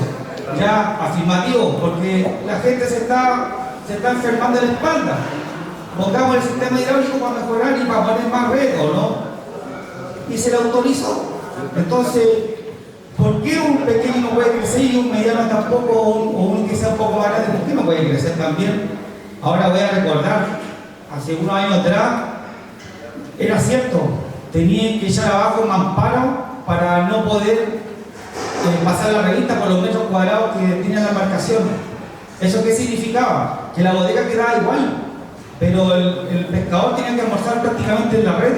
Ya afirmativo, porque la gente se está enfermando de la espalda. Pongamos el sistema hidráulico para mejorar y para poner más red, ¿o no? Y se lo autorizó. Entonces, ¿por qué un pequeño no puede crecer y un mediano tampoco, o un que sea un poco más grande, por qué no puede crecer también? Ahora voy a recordar, hace unos años atrás, era cierto, tenían que echar abajo mamparo para no poder pasar la revista por los metros cuadrados que tenía la embarcación. ¿Eso qué significaba? Que la bodega quedaba igual, pero el pescador tenía que almorzar prácticamente en la red,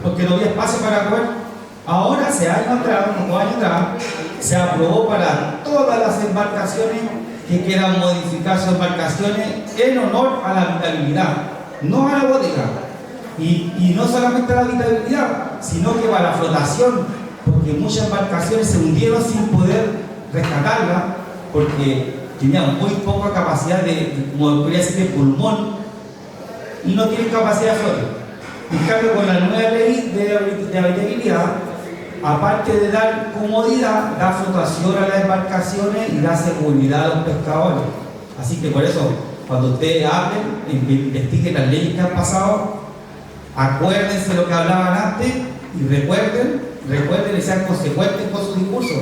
porque no había espacio para comer. Ahora, hace años atrás, unos 2 años atrás, se aprobó para todas las embarcaciones que quieran modificar sus embarcaciones en honor a la habitabilidad, no a la bodega. Y no solamente a la habitabilidad, sino que para la flotación, porque muchas embarcaciones se hundieron sin poder rescatarlas, porque tenían muy poca capacidad como podría decir, de pulmón, y no tienen capacidad de flote. En cambio, con la nueva ley de habitabilidad, aparte de dar comodidad, da flotación a las embarcaciones y da seguridad a los pescadores. Así que por eso, cuando ustedes hablen, investiguen las leyes que han pasado, acuérdense lo que hablaban antes y recuerden y sean consecuentes con su discurso.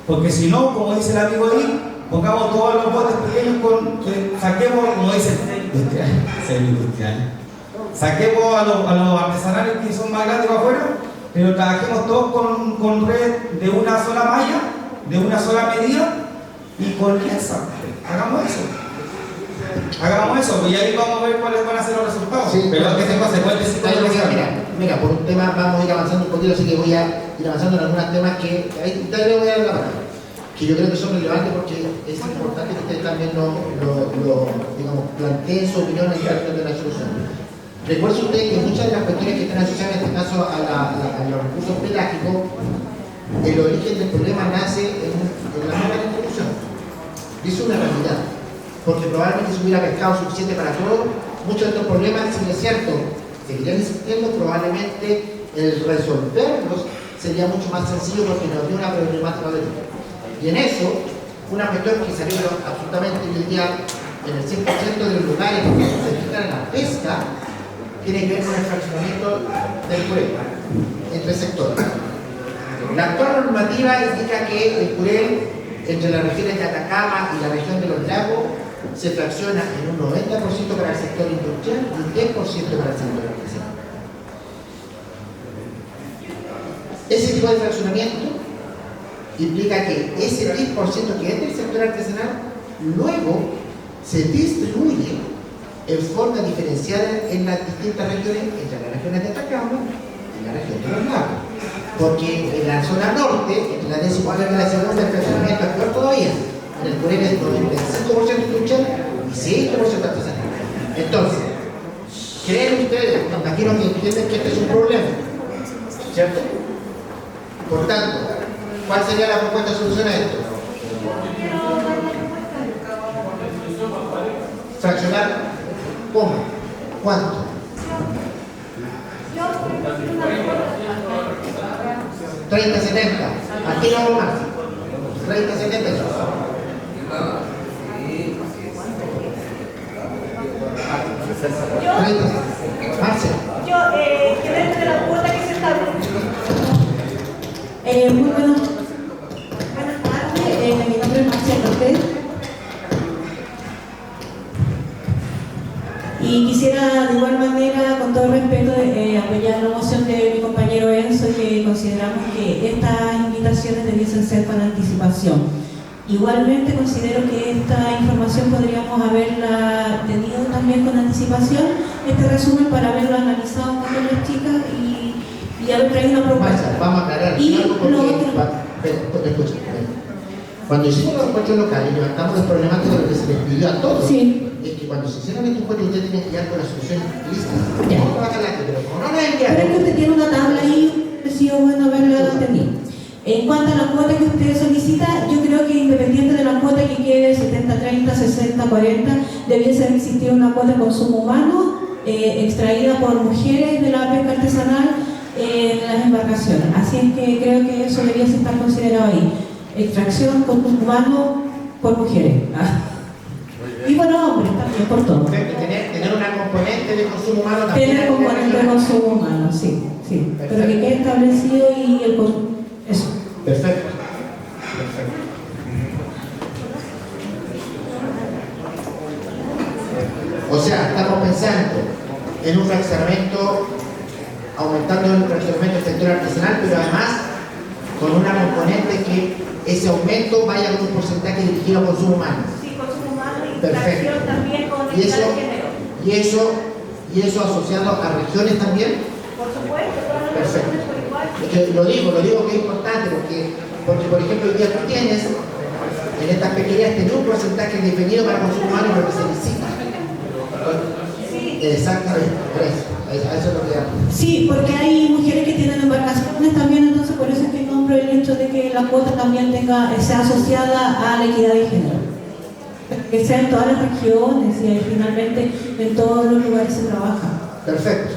Porque si no, como dice el amigo ahí, pongamos todos los botes pequeños saquemos, como dice industrial, saquemos a los artesanales que son más grandes para afuera, pero trabajemos todos con red de una sola malla, de una sola medida y con lienza. Hagamos eso, y ahí vamos a ver cuáles van a ser los resultados. Sí, pero que se consecuente mira, por un tema vamos a ir avanzando un poquito, así que voy a ir avanzando en algunos temas que ahí le voy a dar la palabra, que yo creo que son relevantes porque es importante que ustedes también digamos, planteen su opinión en términos de la solución. Recuerde usted que muchas de las cuestiones que están asociadas en este caso a los recursos pelágicos, el origen del problema nace en la nueva distribución. Es una realidad, porque probablemente si hubiera pescado suficiente para todo, muchos de estos problemas, si es cierto, seguirían existiendo, probablemente el resolverlos sería mucho más sencillo porque no habría una problemática de esto. Y en eso, una cuestión que salió absolutamente hoy día en el 100% de los lugares que se dedican a la pesca, tiene que ver con el fraccionamiento del Curel entre sectores. La actual normativa indica que el Curel entre las regiones de Atacama y la región de los lagos se fracciona en un 90% para el sector industrial y un 10% para el sector artesanal. Ese tipo de fraccionamiento implica que ese 10% que es del sector artesanal luego se distribuye en forma diferenciada en las distintas regiones, entre las regiones de Atacama y la región de los lagos. Porque en la zona norte, entre la 10ª y la segunda, el fraccionamiento es peor todavía. En el Curel es 95% industrial y 6% artesanal. Entonces, ¿creen ustedes? Me imagino que entienden que este es un problema, ¿cierto? Por tanto, ¿cuál sería la propuesta de solución a esto? Fraccionar, ¿cómo? ¿Cuánto? 30-70. Aquí no vamos más. 30-70. Yo, que dentro de la cuota que se establece. Muy buenas tardes, mi nombre es Marcia Cortés. Y quisiera de igual manera, con todo respeto, apoyar la moción de mi compañero Enzo, que consideramos que estas invitaciones operaciones debiesen ser con anticipación. Igualmente considero que esta información podríamos haberla tenido también con anticipación, este resumen para haberlo analizado con las chicas y haber traído una propuesta. Vamos a aclarar Y algo porque, lo otro, escucha, cuando hicimos los encuentros locales, levantamos los problemáticos de lo que se les pidió a todos. Sí. Es que cuando se hicieron estos encuentros, ustedes tienen que llegar con la solución lista. No trabajan la pero como no la enviaron. Pero es que usted tiene una tabla ahí, ha sido bueno haberla tenido. En cuanto a la cuota que usted solicita, yo creo que independiente de la cuota que quede 70-30, 60-40, debiese existir una cuota de consumo humano extraída por mujeres de la pesca artesanal en las embarcaciones. Así es que creo que eso debiese estar considerado ahí. Extracción, consumo humano por mujeres. Y bueno, hombres también, por todo. Tener una componente de consumo humano también. Tener componente de consumo humano, sí. Pero que quede establecido y el consumo. Eso. Perfecto. O sea, estamos pensando en un fraccionamiento, aumentando el fraccionamiento del sector artesanal, pero además con una componente que ese aumento vaya con un porcentaje dirigido a consumo humano. Sí, consumo humano y Perfecto. interacción también con ¿Y equidad eso, de género. y eso asociado a regiones también? Por supuesto, todas las Perfecto. regiones por igual. Es que lo digo que es importante porque por ejemplo hoy día tú tienes en estas pequeñas un porcentaje definido para consumo humano pero que se licita. Sí. Exactamente, por eso. A eso es lo que hago. Sí, porque hay mujeres que tienen embarcaciones también, entonces por eso es que nombro el hecho de que la cuota también sea asociada a la equidad de género. Que sea en todas las regiones y finalmente en todos los lugares se trabaja. Perfecto.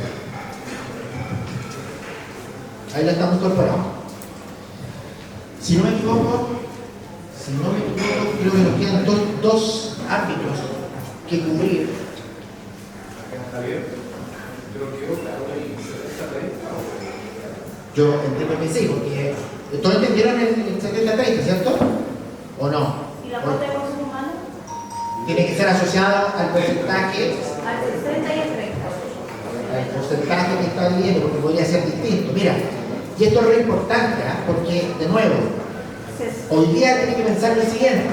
Ahí la estamos incorporando. Si no me equivoco, creo que nos quedan dos ámbitos que cubrir. Yo entiendo que sí, porque todos entendieron el 70-30, ¿cierto? ¿O no? ¿Y la cuota de consumo humano? Tiene que ser asociado al porcentaje. Al 60 y al 30. El porcentaje que está viendo, porque podría ser distinto. Mira, y esto es re importante, porque, de nuevo, hoy día tiene que pensar lo siguiente.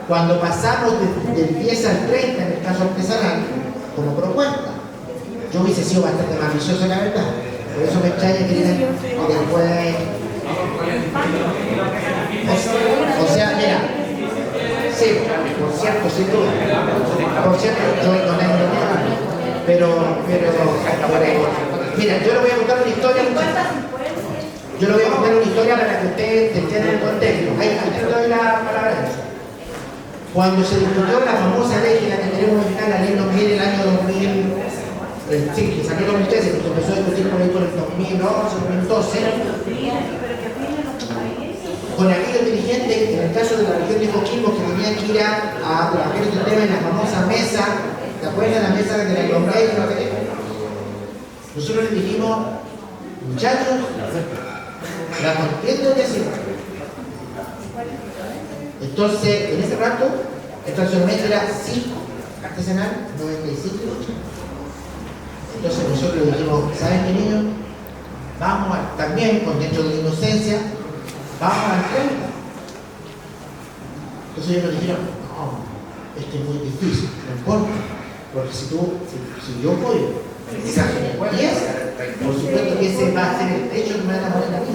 Cuando pasamos del 10 al 30, en el caso artesanal, como propuesta, yo hubiese sido bastante más ambicioso, la verdad. Por eso me extraña que digan que después... O sea, mira, sí, por cierto, sin duda. Por cierto, yo no tengo nada. Pero, mira, yo le voy a contar una historia. Yo le voy a contar una historia para que ustedes entiendan el contexto. Ahí te doy la palabra. Cuando se discutió la famosa ley, la que queremos modificar, la ley 2000 del año 2000, sí, que salió en 2013, porque empezó a discutir por ahí por el 2011, 2012, con aquellos dirigentes, en el caso de la región de Coquimbo, que tenían que ir a trabajar este tema en la famosa mesa. ¿Te acuerdas de la mesa de la Lombrey? Nosotros les dijimos, muchachos, la contienda que hacemos. Entonces, en ese rato, el fraccionamiento era 5 artesanal, 95 y 8. Entonces nosotros le dijimos, ¿saben qué, niños? Vamos también, con dentro de la inocencia, vamos al 30. Entonces ellos nos dijeron, no, esto es muy difícil, no importa. Porque si yo voy, por supuesto que ese va a ser el techo que me van a poner aquí.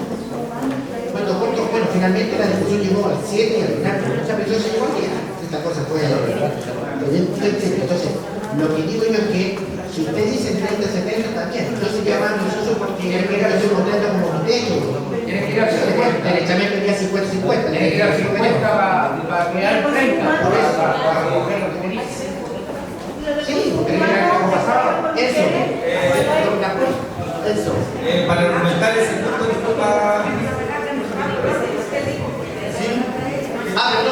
Bueno, finalmente la discusión llegó al 7 y al final, muchas personas se llegó al 10. Esta cosa fue. Entonces, lo que digo yo es que si usted dice 30-70 está bien. Entonces ya van nosotros porque yo estoy contento como mi techo. Derechamente quería 50-50. Tiene que dar 50 para quedar 30. Por eso, para recoger lo que tenía. Sí, porque como pasaba. Eso. Para argumentar el sector turístico para...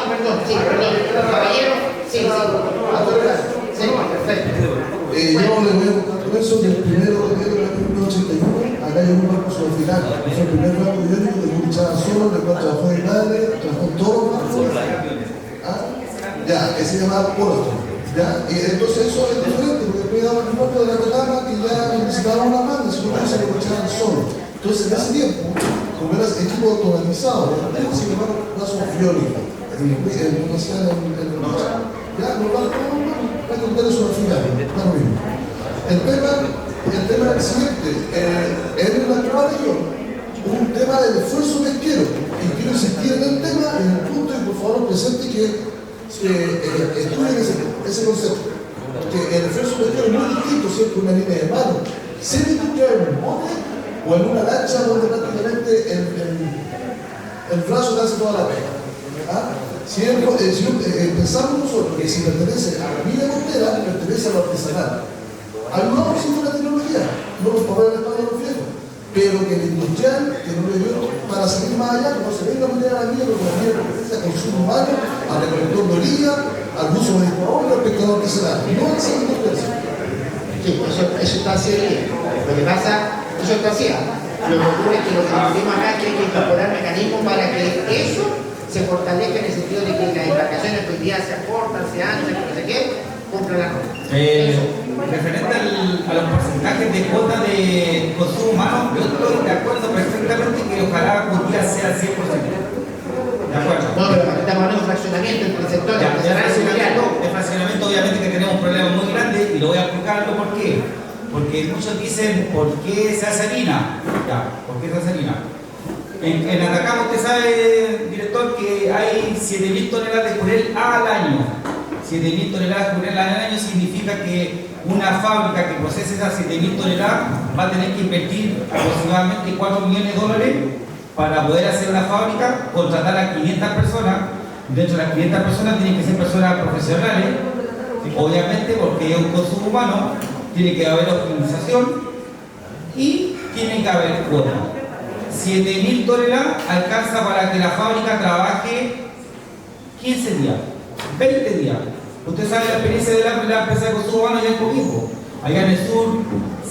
Perdón. Caballero, sí, perfecto. Yo les voy a contar con eso que el primero de enero del 1981, acá hay un barco sudafricano, que fue el primer barco biónico que luchaba solo, en el cual trabajó mi padre, trabajó todos los barcos. Ya, que se llamaba Polo. ¿Ya? Y entonces eso es diferente, porque después daban el barco de la Cotama que ya necesitaban una banda, si no se lo echaban solo. Entonces en ese tiempo, como era equipo automatizado, sin embargo, caso friólico, ya no va a contar eso al final, está lo mismo. El tema es el siguiente, en la actual región, un tema del esfuerzo pesquero, y quiero insistir en el tema, en el punto, y por favor presente que estudien ese concepto, porque el esfuerzo pesquero es muy distinto si es con una línea de mano, semi-industrial en un bote o en una lancha donde prácticamente el brazo te hace toda la pega. ¿Ah? Si pensamos nosotros que si pertenece a la vida costera, pertenece a lo artesanal. Ayudamos sin la tecnología, no los papás del Estado no los viejos, pero que el industrial, que no le dio para salir más allá, no se venga a meter a la vida, porque la vida pertenece al consumo humano, al recolector de orilla, al uso de disparador, al pescador artesanal, no al segundo tercio. Sí, eso está así. Lo que pasa, eso está así. Lo que ocurre es que lo que decimos acá es que hay que incorporar mecanismos para que eso se fortalezca en el sentido de que las embarcaciones que hoy día se aportan, se anclan, no sé qué, cumplan la norma. Referente a los porcentajes de cuota de consumo humano, yo estoy de acuerdo perfectamente que ojalá un día sea 100%. ¿De acuerdo? No, pero estamos hablando de fraccionamiento entre el sector. El fraccionamiento obviamente que tenemos un problema muy grande y lo voy a explicarlo por qué. Porque muchos dicen, ¿por qué se hace harina? Ya, ¿por qué se hace harina? En Atacama usted sabe, director, que hay 7.000 toneladas de jurel al año. 7.000 toneladas de jurel al año significa que una fábrica que procese esas 7.000 toneladas va a tener que invertir aproximadamente $4 millones para poder hacer una fábrica, contratar a 500 personas. Dentro de las 500 personas tienen que ser personas profesionales, obviamente porque es un consumo humano, tiene que haber optimización y tiene que haber cuota. 7.000 toneladas alcanza para que la fábrica trabaje 15 días, 20 días. Usted sabe la experiencia de la empresa de consumo humano allá en Coquimbo. Allá en el sur,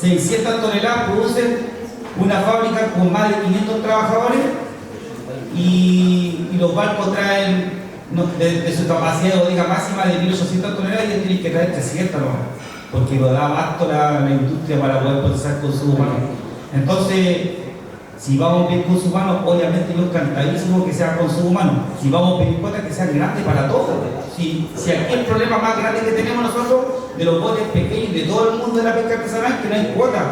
600 toneladas producen una fábrica con más de 500 trabajadores y los barcos traen de su capacidad bodega máxima de 1.800 toneladas y ellos tienen que traer 300 nomás, porque lo da abasto la industria para poder procesar consumo humano. Entonces, si vamos a pedir consumo humano, obviamente yo encantadísimo que sea consumo humano. Si vamos a pedir cuotas, que sean grandes para todos. Si aquí el problema más grande que tenemos nosotros de los botes pequeños de todo el mundo de la pesca artesanal es que no hay cuotas.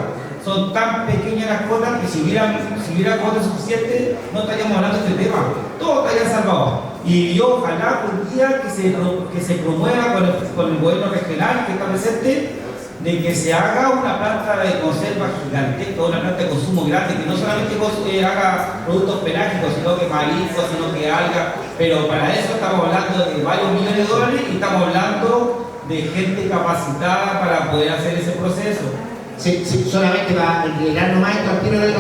Son tan pequeñas las cuotas que si hubiera cuotas suficientes no estaríamos hablando de este tema. Todo estaría salvado. Y yo ojalá un día que se promueva con el gobierno regional que está presente, de que se haga una planta de conserva gigantesca, una planta de consumo grande, que no solamente haga productos pelágicos, sino que mariscos, sino que algas, pero para eso estamos hablando de varios millones de dólares y estamos hablando de gente capacitada para poder hacer ese proceso. Sí, solamente para llegar nomás esto al tiro de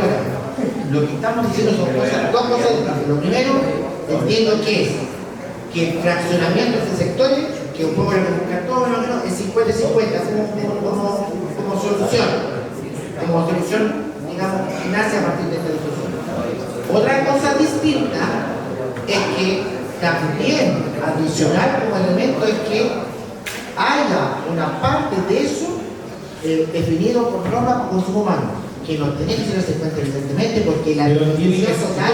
lo que estamos diciendo son dos cosas. Lo primero, entiendo que es que el fraccionamiento de sectores, que un poco lo que busca todo lo menos es 50-50 como solución, digamos, que nace a partir de esta discusión. Otra cosa distinta es que también adicional como elemento es que haya una parte de eso definido por norma por consumo humano, que no tiene que ser el 50 evidentemente, porque la definición total.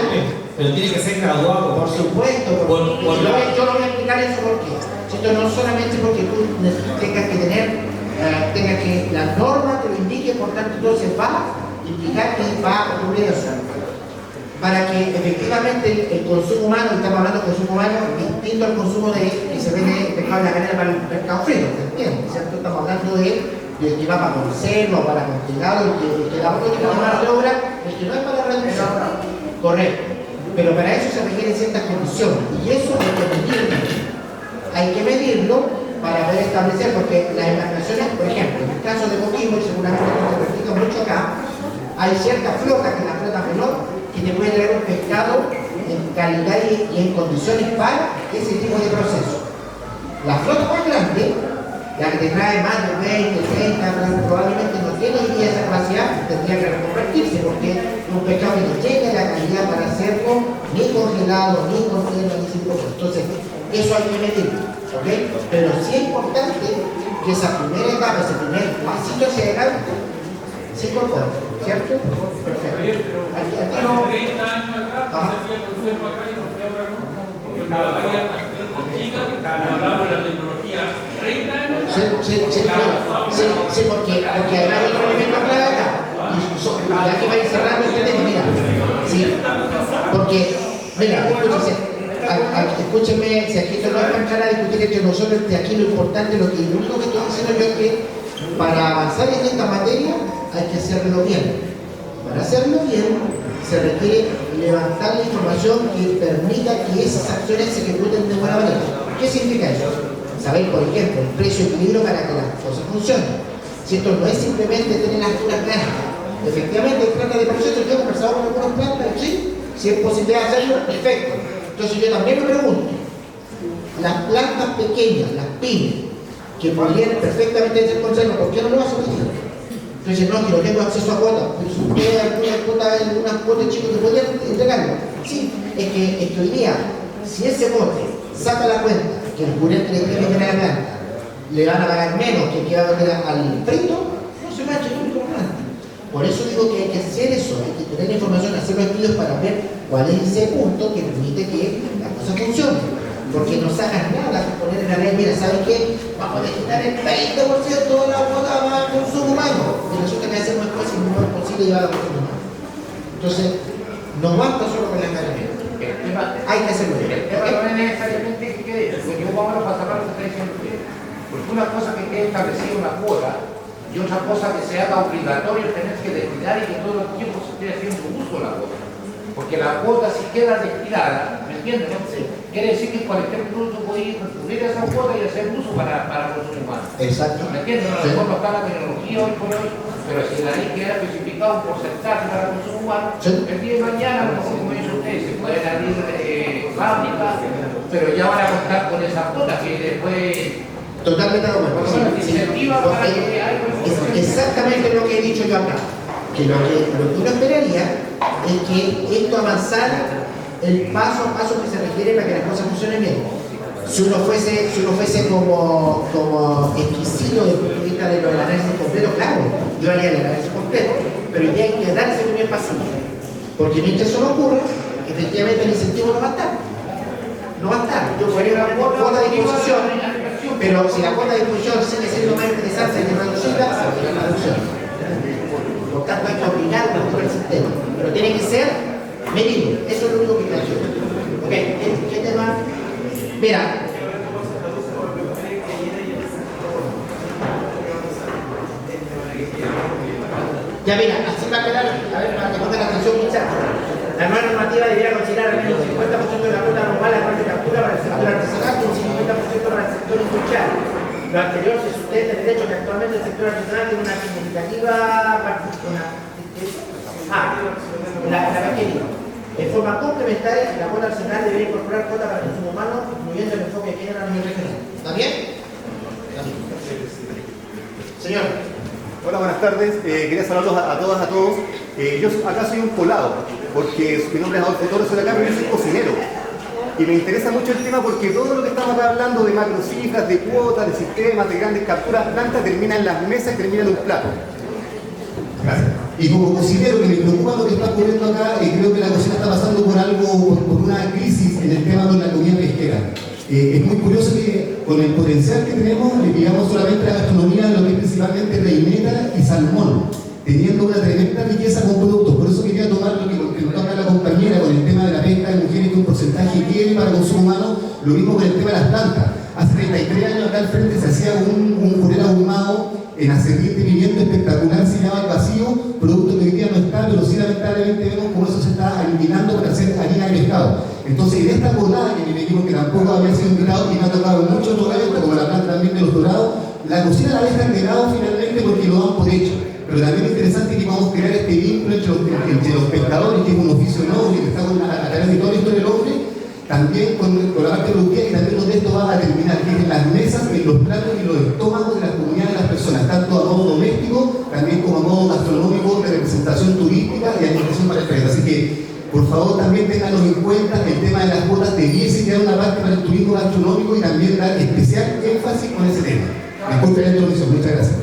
Pero tiene que ser graduado. Por supuesto, yo lo voy a explicar eso porque esto no solamente porque tú tengas que tener, que la norma te lo indique, por tanto entonces va a implicar que va a ocurrir eso. Para que efectivamente el consumo humano, estamos hablando de consumo humano distinto al consumo que se vende pescado en la cadena para el mercado frío, ¿cierto? Estamos hablando de que va para conserva o para congelado, el que da otro tipo de mano de obra, el que no es para reducción. Correcto. Pero para eso se requieren ciertas condiciones y eso hay que medirlo. Hay que medirlo para poder establecer, porque las embarcaciones, por ejemplo, en el caso de Coquimbo, y seguramente se practica mucho acá, hay ciertas flotas, que es la flota menor, que te puede traer un pescado en calidad y en condiciones para ese tipo de proceso. La flota más grande, la que te trae más de 20, 30, probablemente no tiene hoy día esa capacidad, tendría que reconvertirse, porque un pescado que no tiene la calidad para hacerlo, ni congelado, ni congelado, ni sin cosas. Entonces, eso hay que medirlo, ¿ok? Pero sí es importante que esa primera etapa, ese primer pasito hacia adelante, se incorpora, ¿cierto? Perfecto. Aquí no... 30 años atrás, se hacía el conservo acá y no se ahora no. Porque la área chica, hablamos de la tecnología, 30 años. Sí, porque además hay otro elemento clave acá. Ya que va a ir cerrando este tema, mira. Sí, porque, mira, escúchenme, si aquí esto no es para entrar a discutir entre nosotros, aquí lo importante, lo único que estoy diciendo yo es que para avanzar en esta materia hay que hacerlo bien. Para hacerlo bien se requiere levantar la información que permita que esas acciones se ejecuten de buena manera. ¿Qué significa eso? Saber, por ejemplo, el precio y equilibrio para que las cosas funcionen. Si esto no es simplemente tener las puras ganas. Efectivamente, trata de procesos, yo he conversado con algunos plantas, sí, si es posible hacerlo, perfecto. Entonces yo también me pregunto, las plantas pequeñas, las pymes, que podrían perfectamente ser conservas, ¿por qué no lo hacen así? Entonces no, que no tengo acceso a cuotas, pero si usted hay algunas cuotas chicos que podrían entregarlo. Sí, es que hoy día, si ese bote saca la cuenta que el curente le tiene que tener a la planta, le van a pagar menos que va a vender al frito, no se mancha el único planta. Por eso digo que hay que hacer eso, hay que tener información, hacer los estudios para ver cuál es ese punto que permite que la cosa funcione. Porque no sacas nada que poner en la ley, mira, ¿sabes qué? Vamos a destinar el 20% de la cuota para el consumo humano. Y resulta que hacemos cosas y no es posible llevar a consumo humano. Entonces, no basta solo con la carrera. Hay que hacerlo bien. El tema no es necesariamente que quede, porque yo vamos a cerrar lo que está diciendo usted. Porque una cosa que quede establecida una cuota y otra cosa que se haga obligatorio tener que destinar y que todo el tiempo se esté haciendo uso de la cuota. Porque la cuota si queda destinada, ¿me entiendes? No? Sí. Quiere decir que cualquier producto puede recurrir a esa cuota y hacer uso para consumo humano. Exacto. ¿Me entiendes? A lo mejor no está la tecnología hoy por hoy, pero si la ley queda especificado un porcentaje para consumo humano, sí. El día de mañana, a lo mejor como dice usted, se pueden abrir fábricas, pero ya van a contar con esa cuota que después... Totalmente de acuerdo. Exactamente lo que he dicho yo acá. Que lo que uno esperaría es que esto avanzara el paso a paso que se requiere para que las cosas funcionen bien. Si uno fuese como exquisito desde el punto de vista de lo del análisis completo, claro, yo haría el análisis completo, pero ya hay que darse un bien pasivo. Porque mientras eso no ocurra, efectivamente el incentivo no va a estar. No va a estar. Yo podría una cuota de disposición, pero si la cuota de disposición sigue siendo más interesante que reducirla, se va a la reducción. Por tanto, hay que obligar a todo el sistema, pero tiene que ser medido. Eso es lo único que quiero. Ok, ¿qué tema? Mira. Ya mira, así va a quedar, a ver, para que pongan atención muchachos. La nueva normativa debería considerar al menos un 50% de la cuota normal a de captura para el sector artesanal y un 50% para el sector industrial. Lo anterior se sustenta el derecho que actualmente el sector artesanal tiene una significativa la pequeña. En forma complementaria, la cuota artesanal debería incorporar cuota para el consumo humano, incluyendo el enfoque que general a nivel regional. ¿Está bien? Señor. Hola, buenas tardes. Quería saludarlos a todas, a todos. Yo acá soy un colado, porque mi nombre es Adolfo Torres, soy de acá, pero yo soy cocinero. Y me interesa mucho el tema porque todo lo que estamos acá hablando de macrocifras, de cuotas, de sistemas, de grandes capturas, plantas, termina en las mesas y termina en un plato. Gracias. Y como cocinero, que me preocupa lo que está ocurriendo acá, creo que la cocina está pasando por algo, por una crisis en el tema de la comida pesquera. Es muy curioso que con el potencial que tenemos le pidamos solamente a la gastronomía lo que es principalmente reineta y salmón, teniendo una tremenda riqueza con productos. Por eso quería tomar lo que nos toca la compañera con el tema de la pesca de mujeres, que un porcentaje quiere para consumo humano, lo mismo con el tema de las plantas. Hace 33 años acá al frente se hacía un jurel ahumado en acerrín de pimiento espectacular, se llama El Vacío, producto que hoy día no está, pero sí lamentablemente vemos cómo eso se está eliminando para hacer harina de pescado. Entonces, en esta jornada que me equipo que tampoco había sido invitado y me ha tocado mucho otro evento, como la planta también de los Dorados, la cocina la dejan de lado finalmente porque lo dan por hecho. Pero también es interesante que podamos crear este vínculo entre los pescadores, que es un oficio noble, que está a través de toda la historia del hombre, también con la parte productiva, y también donde esto va a terminar, que es en las mesas, en los platos y los estómagos de las comunidades de las personas, tanto a modo doméstico, también como a modo gastronómico, de representación turística y alimentación para el país. Así que, por favor, también tenganlo en cuenta, el tema de las cuotas debiese quedar una parte para el turismo gastronómico y también dar especial énfasis con ese tema. Disculpen la introducción, muchas gracias.